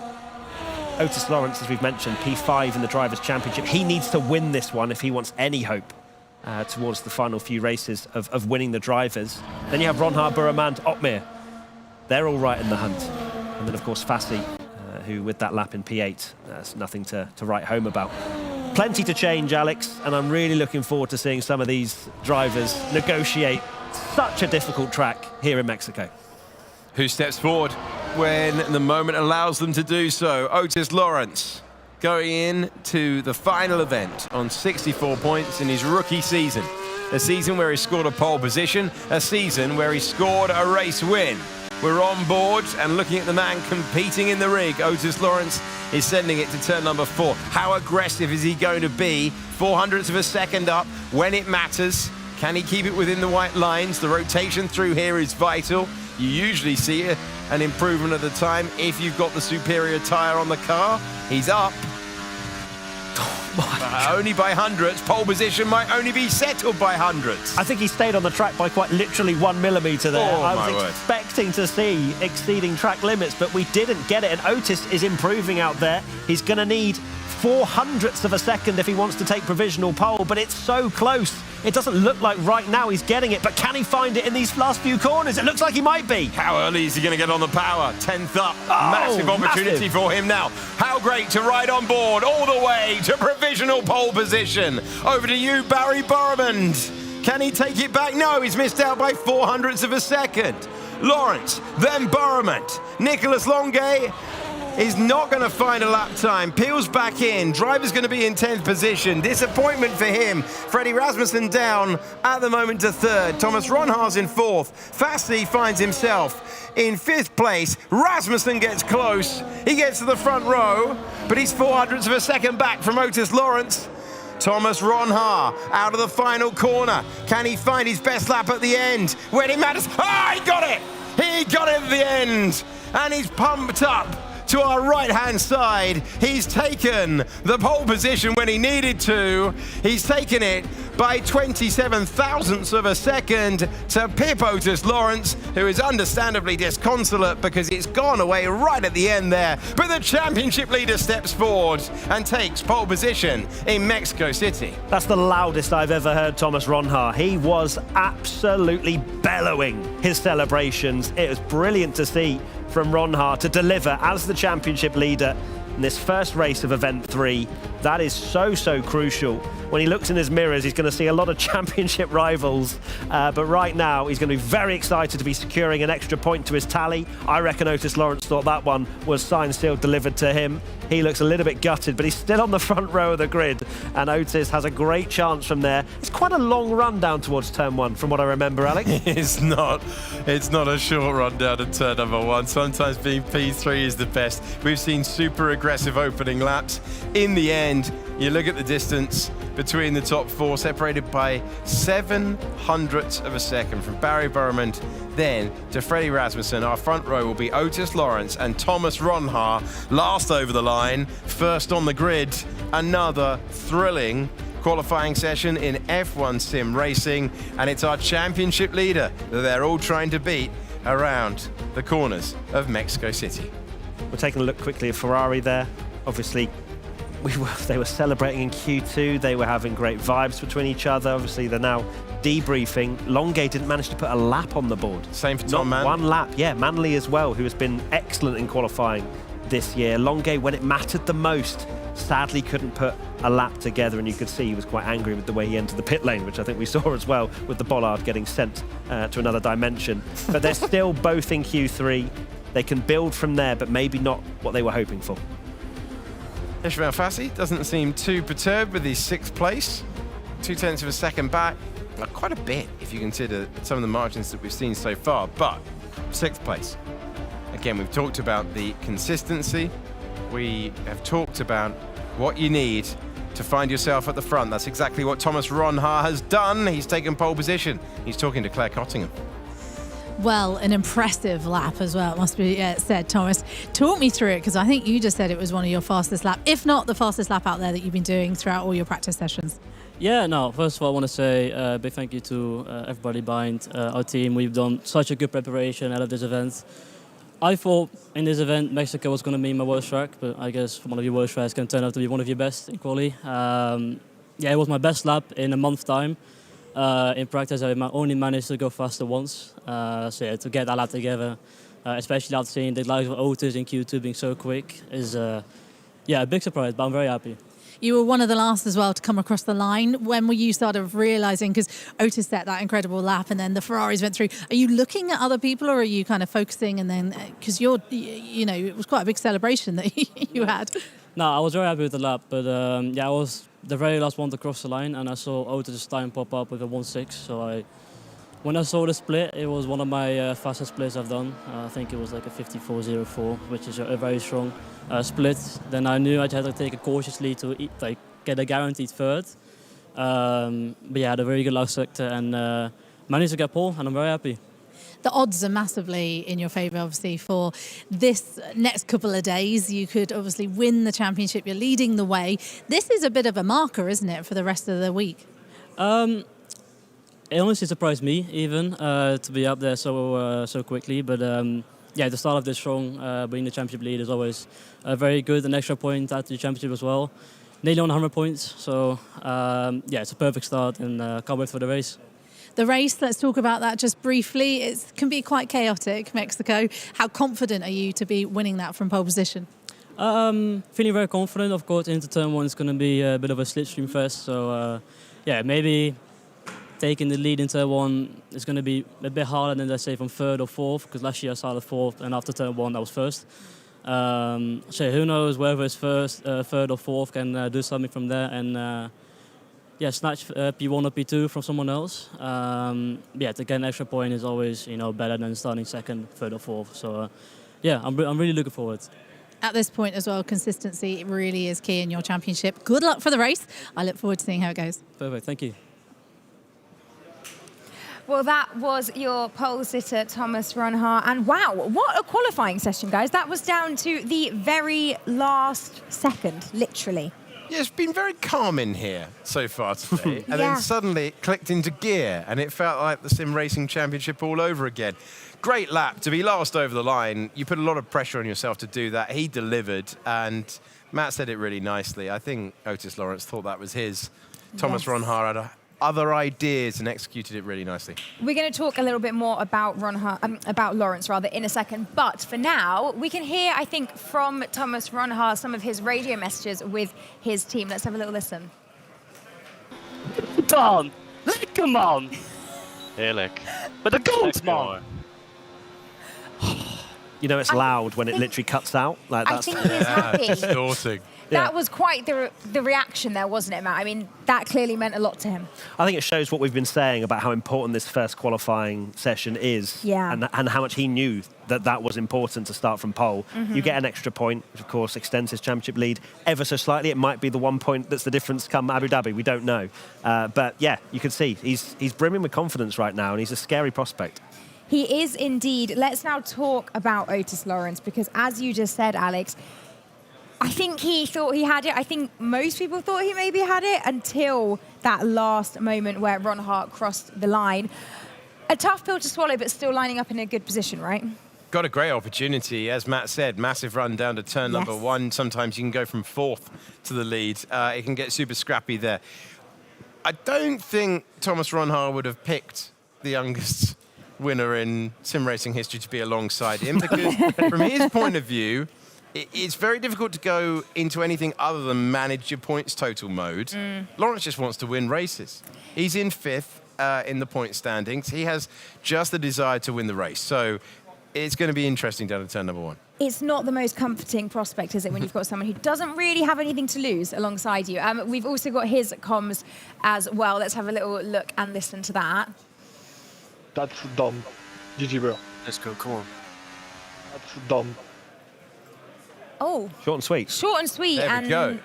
B: Otis Lawrence, as we've mentioned, P5 in the Drivers' Championship. He needs to win this one if he wants any hope towards the final few races of winning the Drivers. Then you have Ronha, Burman, Otmir. They're all right in the hunt. And then, of course, Fassi, who with that lap in P8, that's nothing to write home about. Plenty to change, Alex, and I'm really looking forward to seeing some of these drivers negotiate such a difficult track here in Mexico.
H: Who steps forward when the moment allows them to do so? Otis Lawrence going into the final event on 64 points in his rookie season. A season where he scored a pole position, a season where he scored a race win. We're on board and looking at the man competing in the rig. Otis Lawrence is sending it to turn number 4. How aggressive is he going to be? 0.04 of a second up when it matters. Can he keep it within the white lines? The rotation through here is vital. You usually see an improvement of the time if you've got the superior tyre on the car. He's up. Only by hundredths. Pole position might only be settled by hundredths.
B: I think he stayed on the track by quite literally 1 millimetre there.
H: Oh,
B: I was expecting to see exceeding track limits, but we didn't get it. And Otis is improving out there. He's going to need 0.04 of a second if he wants to take provisional pole, but it's so close. It doesn't look like right now he's getting it, but can he find it in these last few corners? It looks like he might be.
H: How early is he going to get on the power? 10th up. Massive opportunity for him now. How great to ride on board all the way to provisional pole position. Over to you, Barry Burmond. Can he take it back? No, he's missed out by 0.04 of a second. Lawrence, then Burmond. Nicholas Longuet is not going to find a lap time. Peels back in. Driver's going to be in 10th position. Disappointment for him. Freddie Rasmussen down at the moment to 3rd. Thomas Ronhaar's in 4th. Fassi finds himself in 5th place. Rasmussen gets close. He gets to the front row, but he's 0.04 of a second back from Otis Lawrence. Thomas Ronhaar out of the final corner. Can he find his best lap at the end? When it matters. He got it! He got it at the end. And he's pumped up to our right-hand side. He's taken the pole position when he needed to. He's taken it by 27 thousandths of a second to pip Otis Lawrence, who is understandably disconsolate because it's gone away right at the end there. But the championship leader steps forward and takes pole position in Mexico City.
B: That's the loudest I've ever heard Thomas Ronhaar. He was absolutely bellowing his celebrations. It was brilliant to see from Ronhaar to deliver as the championship leader in this first race of Event 3. That is so crucial. When he looks in his mirrors, he's going to see a lot of championship rivals. But right now, he's going to be very excited to be securing an extra point to his tally. I reckon Otis Lawrence thought that one was signed, sealed, delivered to him. He looks a little bit gutted, but he's still on the front row of the grid. And Otis has a great chance from there. It's quite a long run down towards turn 1, from what I remember, Alex.
H: It's not a short run down to turn number 1. Sometimes being P3 is the best. We've seen super aggressive opening laps. In the end, you look at the distance between the top 4, separated by 0.07 of a second from Barry Burmond then to Freddie Rasmussen. Our front row will be Otis Lawrence and Thomas Ronhaar, last over the line, first on the grid. Another thrilling qualifying session in F1 sim racing, and it's our championship leader that they're all trying to beat around the corners of Mexico City.
B: We're taking a look quickly at Ferrari there. Obviously, they were celebrating in Q2. They were having great vibes between each other. Obviously, they're now debriefing. Longuet didn't manage to put a lap on the board.
H: Same for Tom Mann.
B: One lap, yeah. Manley as well, who has been excellent in qualifying this year. Longuet, when it mattered the most, sadly couldn't put a lap together, and you could see he was quite angry with the way he entered the pit lane, which I think we saw as well with the bollard getting sent to another dimension. But they're still both in Q3. They can build from there, but maybe not what they were hoping for.
H: Esteban Fassi doesn't seem too perturbed with his 6th place. 0.2 of a second back. Quite a bit if you consider some of the margins that we've seen so far, but 6th place. Again, we've talked about the consistency. We have talked about what you need to find yourself at the front. That's exactly what Thomas Ronhaar has done. He's taken pole position. He's talking to Claire Cottingham.
K: Well, an impressive lap as well, it must be said. Thomas, talk me through it, because I think you just said it was one of your fastest laps, if not the fastest lap out there that you've been doing throughout all your practice sessions.
G: Yeah, no, first of all, I want to say a big thank you to everybody behind our team. We've done such a good preparation out of this event. I thought in this event Mexico was going to be my worst track, but I guess one of your worst tracks can turn out to be one of your best in quali. Yeah, it was my best lap in a month's time. In practice, I only managed to go faster once. So yeah, to get that lap together especially after seeing the likes of Otis in Q2 being so quick, is a big surprise, but I'm very happy.
K: You were one of the last as well to come across the line. When were you started realising, because Otis set that incredible lap and then the Ferraris went through, are you looking at other people or are you kind of focusing and then, because it was quite a big celebration that you had?
G: No, I was very happy with the lap, but I was the very last one to cross the line and I saw Otis' time pop up with a 1.6, so when I saw the split, it was one of my fastest splits I've done. I think it was like a 54.04, which is a very strong split. Then I knew I had to take it cautiously to get a guaranteed third. But yeah, I had a very good last sector and managed to get pole, and I'm very happy.
K: The odds are massively in your favour, obviously, for this next couple of days. You could obviously win the championship. You're leading the way. This is a bit of a marker, isn't it, for the rest of the week?
G: It honestly surprised me even to be up there so quickly. But the start of this strong, being the championship lead is always very good. An extra point at the championship as well. Nearly on 100 points. So it's a perfect start and can't wait for the race.
K: The race, let's talk about that just briefly. It can be quite chaotic, Mexico. How confident are you to be winning that from pole position?
G: Feeling very confident. Of course, into turn one is going to be a bit of a slipstream fest. So maybe taking the lead in turn one is going to be a bit harder than, let's say, from third or fourth, because last year I started fourth and after turn one I was first. So who knows whether it's first, third or fourth can do something from there and snatch P1 or P2 from someone else. To get an extra point is always better than starting second, third or fourth. So I'm really looking forward.
K: At this point as well, consistency really is key in your championship. Good luck for the race. I look forward to seeing how it goes.
G: Perfect, thank you.
A: Well, that was your pole sitter, Thomas Ronhaar. And wow, what a qualifying session, guys. That was down to the very last second, literally.
H: Yeah, it's been very calm in here so far today. And then suddenly it clicked into gear and it felt like the Sim Racing Championship all over again. Great lap to be last over the line. You put a lot of pressure on yourself to do that. He delivered and Matt said it really nicely. I think Otis Lawrence thought that was his. Thomas Ronhaar had other ideas and executed it really nicely.
A: We're going to talk a little bit more about about Lawrence rather in a second, but for now we can hear, I think, from Thomas Ronhaar some of his radio messages with his team. Let's have a little listen.
C: Don, come on. Heerlijk. But the goals, man.
B: It's loud when it literally cuts out. Like
A: I think he is happy.
H: Distorting.
A: That was quite the reaction there, wasn't it, Matt? I mean, that clearly meant a lot to him.
B: I think it shows what we've been saying about how important this first qualifying session is, and how much he knew that was important to start from pole. You get an extra point, which of course extends his championship lead ever so slightly. It might be the 1 point that's the difference come Abu Dhabi. We don't know. But yeah, you can see he's brimming with confidence right now, and he's a scary prospect.
A: He is indeed. Let's now talk about Otis Lawrence, because as you just said, Alex, I think he thought he had it. I think most people thought he maybe had it until that last moment where Ronhaar crossed the line. A tough pill to swallow, but still lining up in a good position, right?
H: Got a great opportunity. As Matt said, massive run down to turn number one. Sometimes you can go from fourth to the lead. It can get super scrappy there. I don't think Thomas Ronhaar would have picked the youngest winner in sim racing history to be alongside him, because from his point of view, it's very difficult to go into anything other than manage your points total mode. Lawrence just wants to win races. He's in fifth in the point standings. He has just the desire to win the race. So it's going to be interesting down to turn number one.
A: It's not the most comforting prospect, is it, when you've got someone who doesn't really have anything to lose alongside you? We've also got his comms as well. Let's have a little look and listen to that.
C: That's dumb. GG, bro.
B: Let's go, come on.
C: That's dumb.
A: Oh.
B: Short and sweet.
A: Short and sweet.
H: There we go.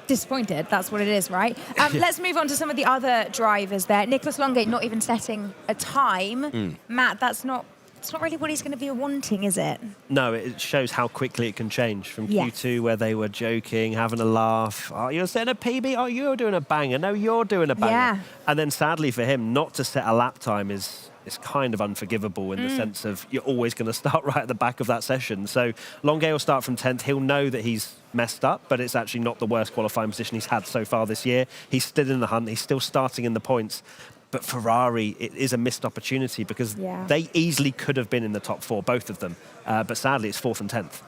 A: Disappointed, that's what it is, right? Let's move on to some of the other drivers there. Nicholas Longate not even setting a time. Matt, it's not really what he's going to be wanting, is it?
B: No, it shows how quickly it can change from Q2, where they were joking, having a laugh. Oh, you're setting a PB? Oh, you're doing a banger. No, you're doing a banger.
A: Yeah.
B: And then sadly for him, not to set a lap time is kind of unforgivable in the sense of you're always going to start right at the back of that session. So Longay will start from 10th. He'll know that he's messed up, but it's actually not the worst qualifying position he's had so far this year. He's still in the hunt. He's still starting in the points. But Ferrari, it is a missed opportunity because they easily could have been in the top 4, both of them. But sadly, it's 4th and 10th.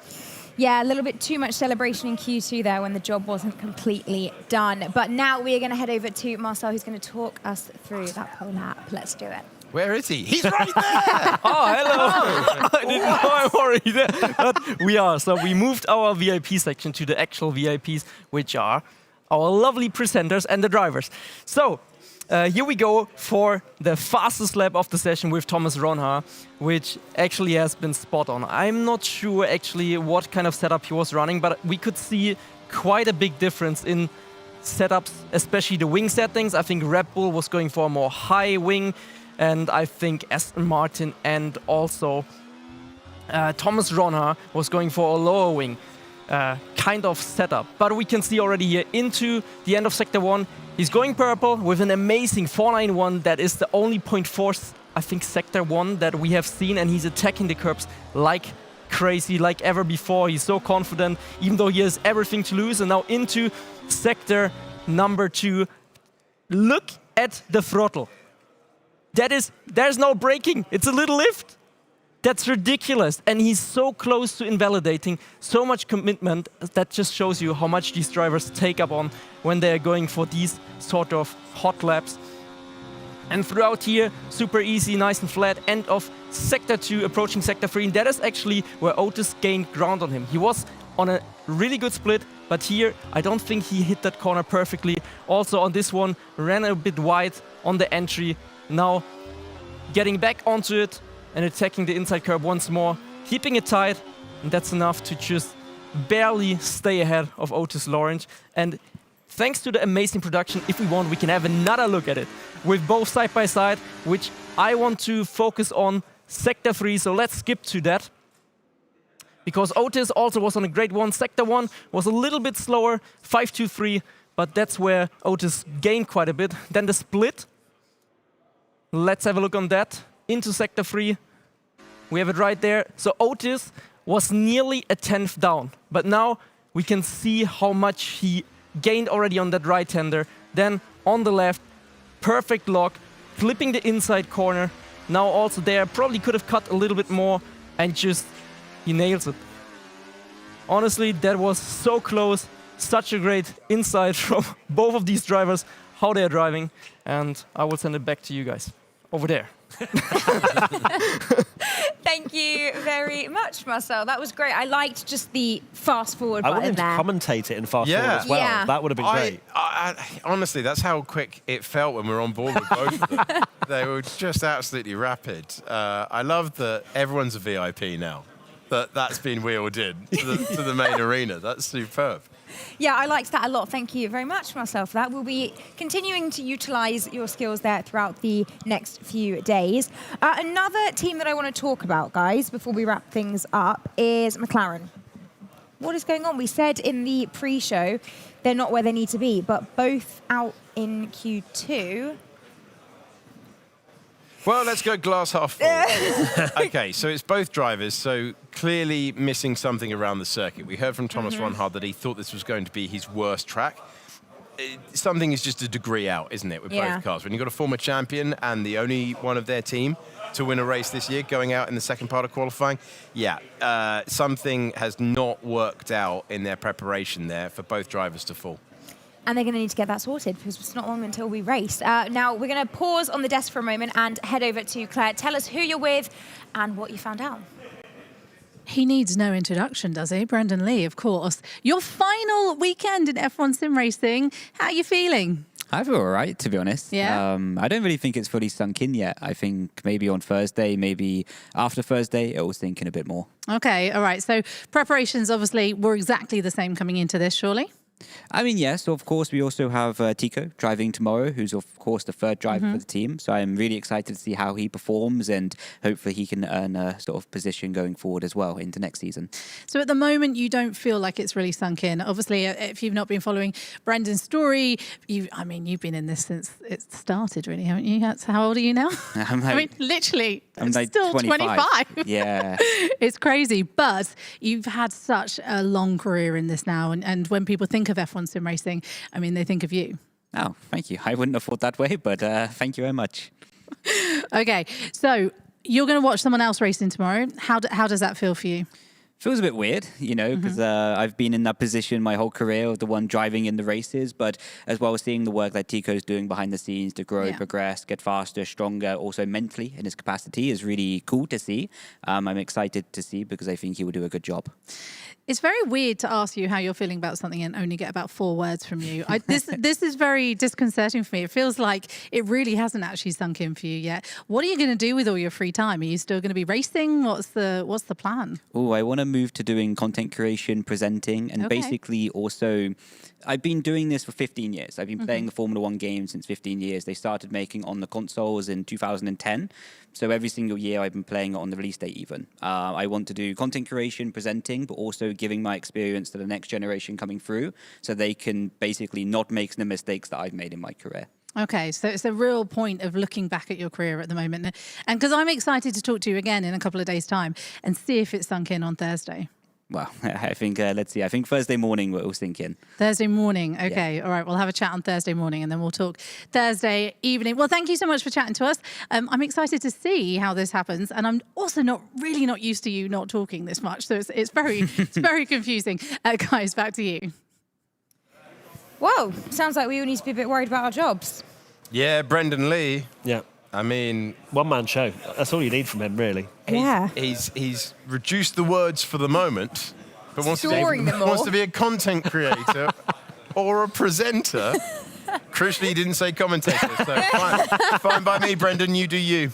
A: Yeah, a little bit too much celebration in Q2 there when the job wasn't completely done. But now we are going to head over to Marcel, who's going to talk us through that pole lap. Let's do it.
H: Where is he? He's right there!
O: Oh, hello! I didn't know I'm already there. But we are. So we moved our VIP section to the actual VIPs, which are our lovely presenters and the drivers. So here we go for the fastest lap of the session with Thomas Ronhaar, which actually has been spot on. I'm not sure actually what kind of setup he was running, but we could see quite a big difference in setups, especially the wing settings. I think Red Bull was going for a more high wing, and I think Aston Martin and also Thomas Ronhaar was going for a lower wing kind of setup. But we can see already here into the end of Sector 1, he's going purple with an amazing 491. That is the only 0.4, I think, Sector 1 that we have seen, and he's attacking the curbs like crazy, like ever before. He's so confident, even though he has everything to lose. And now into Sector number 2. Look at the throttle. There's no braking. It's a little lift. That's ridiculous. And he's so close to invalidating. So much commitment. That just shows you how much these drivers take up on when they're going for these sort of hot laps. And throughout here, super easy, nice and flat. End of Sector 2, approaching Sector 3. And that is actually where Otis gained ground on him. He was on a really good split, but here I don't think he hit that corner perfectly. Also on this one, ran a bit wide on the entry. Now getting back onto it and attacking the inside curb once more, keeping it tight, and that's enough to just barely stay ahead of Otis Lawrence. And thanks to the amazing production, if we want, we can have another look at it with both side by side, which I want to focus on Sector 3, so let's skip to that. Because Otis also was on a great one. Sector 1 was a little bit slower, 5.23, but that's where Otis gained quite a bit. Then the split. Let's have a look on that. Into Sector 3. We have it right there. So Otis was nearly a 10th down, but now we can see how much he gained already on that right-hander. Then on the left, perfect lock, flipping the inside corner. Now also there, probably could have cut a little bit more, and just he nails it. Honestly, that was so close. Such a great insight from both of these drivers, how they're driving. And I will send it back to you guys over there.
A: Thank you very much, Marcel. That was great. I liked just the fast forward button
B: I wanted
A: there.
B: to commentate it in fast forward as well.
A: Yeah.
B: That would have been great.
H: Honestly, that's how quick it felt when we were on board with both of them. They were just absolutely rapid. I love that everyone's a VIP now. That's been wheeled in to the main arena. That's superb.
A: Yeah, I liked that a lot. Thank you very much, Marcel, for that. We'll be continuing to utilise your skills there throughout the next few days. Another team that I want to talk about, guys, before we wrap things up, is McLaren. What is going on? We said in the pre-show they're not where they need to be, but both out in Q2.
H: Well, let's go glass half full. Okay, so it's both drivers, so clearly missing something around the circuit. We heard from Thomas Ronhaar that he thought this was going to be his worst track. Something is just a degree out, isn't it, with both cars? When you've got a former champion and the only one of their team to win a race this year, going out in the second part of qualifying, something has not worked out in their preparation there for both drivers to fall.
A: And they're going to need to get that sorted because it's not long until we race. Now, we're going to pause on the desk for a moment and head over to Claire. Tell us who you're with and what you found out.
K: He needs no introduction, does he? Brendan Lee, of course. Your final weekend in F1 sim racing. How are you feeling?
D: I feel all right, to be honest.
K: Yeah.
D: I don't really think it's fully sunk in yet. I think maybe on Thursday, maybe after Thursday, it will sink in a bit more.
K: Okay, all right. So preparations obviously were exactly the same coming into this, surely?
D: I mean, yes. So of course, we also have Tico driving tomorrow, who's of course the third driver for the team. So I'm really excited to see how he performs, and hopefully he can earn a sort of position going forward as well into next season.
K: So at the moment, you don't feel like it's really sunk in. Obviously, if you've not been following Brendan's story, you've been in this since it started, really, haven't you? How old are you now? Literally,
D: I'm like
K: still 25.
D: Yeah.
K: It's crazy. But you've had such a long career in this now. And when people think of F1 sim racing, they think of you.
D: Oh, thank you. I wouldn't have thought that way, but thank you very much.
K: Okay, so you're going to watch someone else racing tomorrow. How does that feel for you?
D: Feels a bit weird, you know, because I've been in that position my whole career of the one driving in the races, but as well as seeing the work that Tico's doing behind the scenes to grow, progress, get faster, stronger, also mentally in his capacity is really cool to see. I'm excited to see because I think he will do a good job.
K: It's very weird to ask you how you're feeling about something and only get about 4 words from you. This is very disconcerting for me. It feels like it really hasn't actually sunk in for you yet. What are you going to do with all your free time? Are you still going to be racing? What's the plan?
D: Oh, I want to move to doing content creation, presenting, and basically also, I've been doing this for 15 years. I've been playing the Formula 1 game since 15 years. They started making on the consoles in 2010. So every single year I've been playing it on the release date even. I want to do content creation, presenting, but also giving my experience to the next generation coming through so they can basically not make the mistakes that I've made in my career.
K: Okay, so it's a real point of looking back at your career at the moment. And because I'm excited to talk to you again in a couple of days' time and see if it's sunk in on Thursday.
D: Well, I think, let's see, I think Thursday morning we'll sink in.
K: Thursday morning, okay. All right, we'll have a chat on Thursday morning and then we'll talk Thursday evening. Well, thank you so much for chatting to us. I'm excited to see how this happens, and I'm also not used to you not talking this much, so it's very confusing. Guys, back to you.
A: Whoa, sounds like we all need to be a bit worried about our jobs.
H: Yeah, Brendan Lee.
B: Yeah.
H: I mean,
B: one-man show. That's all you need from him, really.
H: He's reduced the words for the moment, but wants to be a content creator or a presenter. Crucially, he didn't say commentator, so fine by me, Brendan. You do you.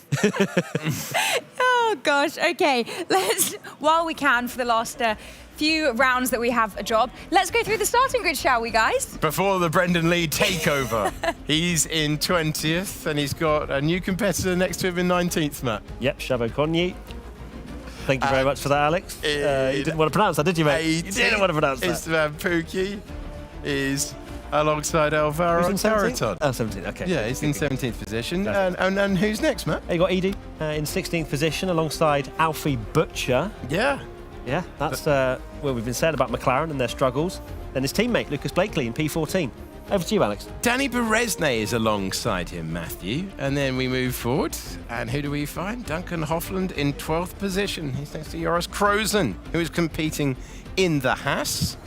A: Oh gosh. Okay, let's while we can for the last few rounds that we have a job. Let's go through the starting grid, shall we, guys?
H: Before the Brendan Lee takeover, he's in 20th, and he's got a new competitor next to him in 19th, Matt.
B: Yep, Chavo Conyi. Thank you very much for that, Alex. You didn't want to pronounce that, did you, mate? You didn't want to pronounce that.
H: Esteban Pookie is alongside Alvaro Taraton.
B: Oh, 17th, okay.
H: Yeah, he's in 17th position. And who's next, Matt?
B: You got Edu in 16th position alongside Alfie Butcher.
H: Yeah.
B: Yeah, that's what we've been saying about McLaren and their struggles. Then his teammate, Lucas Blakely, in P14. Over to you, Alex.
H: Danny Beresne is alongside him, Matthew. And then we move forward. And who do we find? Duncan Hofland in 12th position. He's next to Joris Krozen, who is competing in the Haas.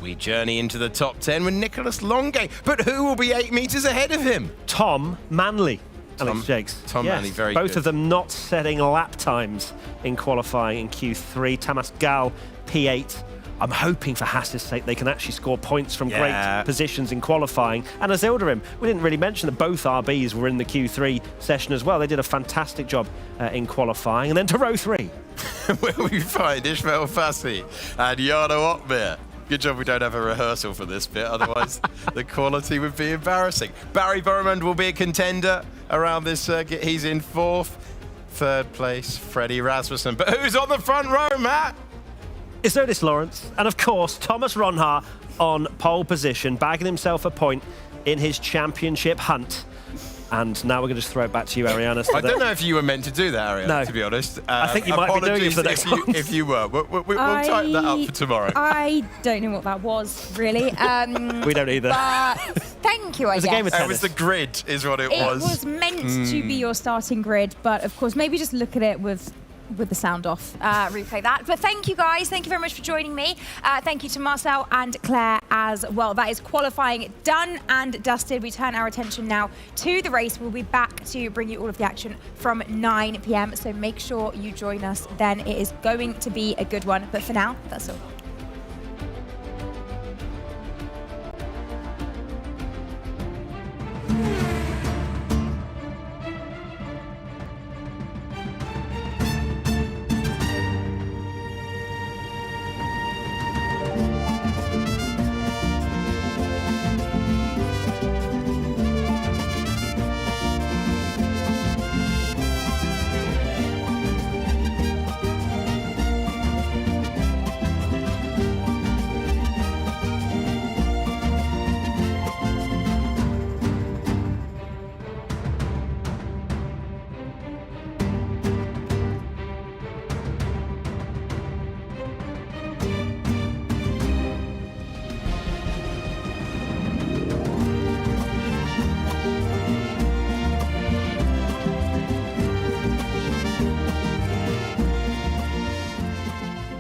H: We journey into the top 10 with Nicholas Longay. But who will be 8 metres ahead of him?
B: Tom Manley. Alex Jakes.
H: Tom Manley, very good.
B: Both of them not setting lap times in qualifying in Q3. Tamas Gal, P8. I'm hoping for Haas's sake they can actually score points from great positions in qualifying. And as Ilderim, we didn't really mention that both RBs were in the Q3 session as well. They did a fantastic job in qualifying. And then to row 3.
H: Where we find Ishmael Fassi and Jarno Otmir. Good job we don't have a rehearsal for this bit, otherwise the quality would be embarrassing. Barry Burmond will be a contender around this circuit. He's in 4th. 3rd place, Freddie Rasmussen. But who's on the front row, Matt?
B: It's Otis Lawrence, and of course, Thomas Ronhaar on pole position, bagging himself a point in his championship hunt. And now we're going to just throw it back to you, Ariana.
H: I don't know if you were meant to do that, Ariana,
B: no.
H: to be honest.
B: I think you might be doing it for the next one.
H: If you were. We'll type that up for tomorrow.
A: I don't know what that was, really.
B: We don't either.
A: But thank you, I guess.
B: It was a game of tennis.
H: It was the grid, is what it was.
A: It was meant to be your starting grid, but of course, maybe just look at it with the sound off, replay that. But thank you, guys. Thank you very much for joining me. Thank you to Marcel and Claire as well. That is qualifying done and dusted. We turn our attention now to the race. We'll be back to bring you all of the action from 9 p.m. So make sure you join us then. It is going to be a good one. But for now, that's all.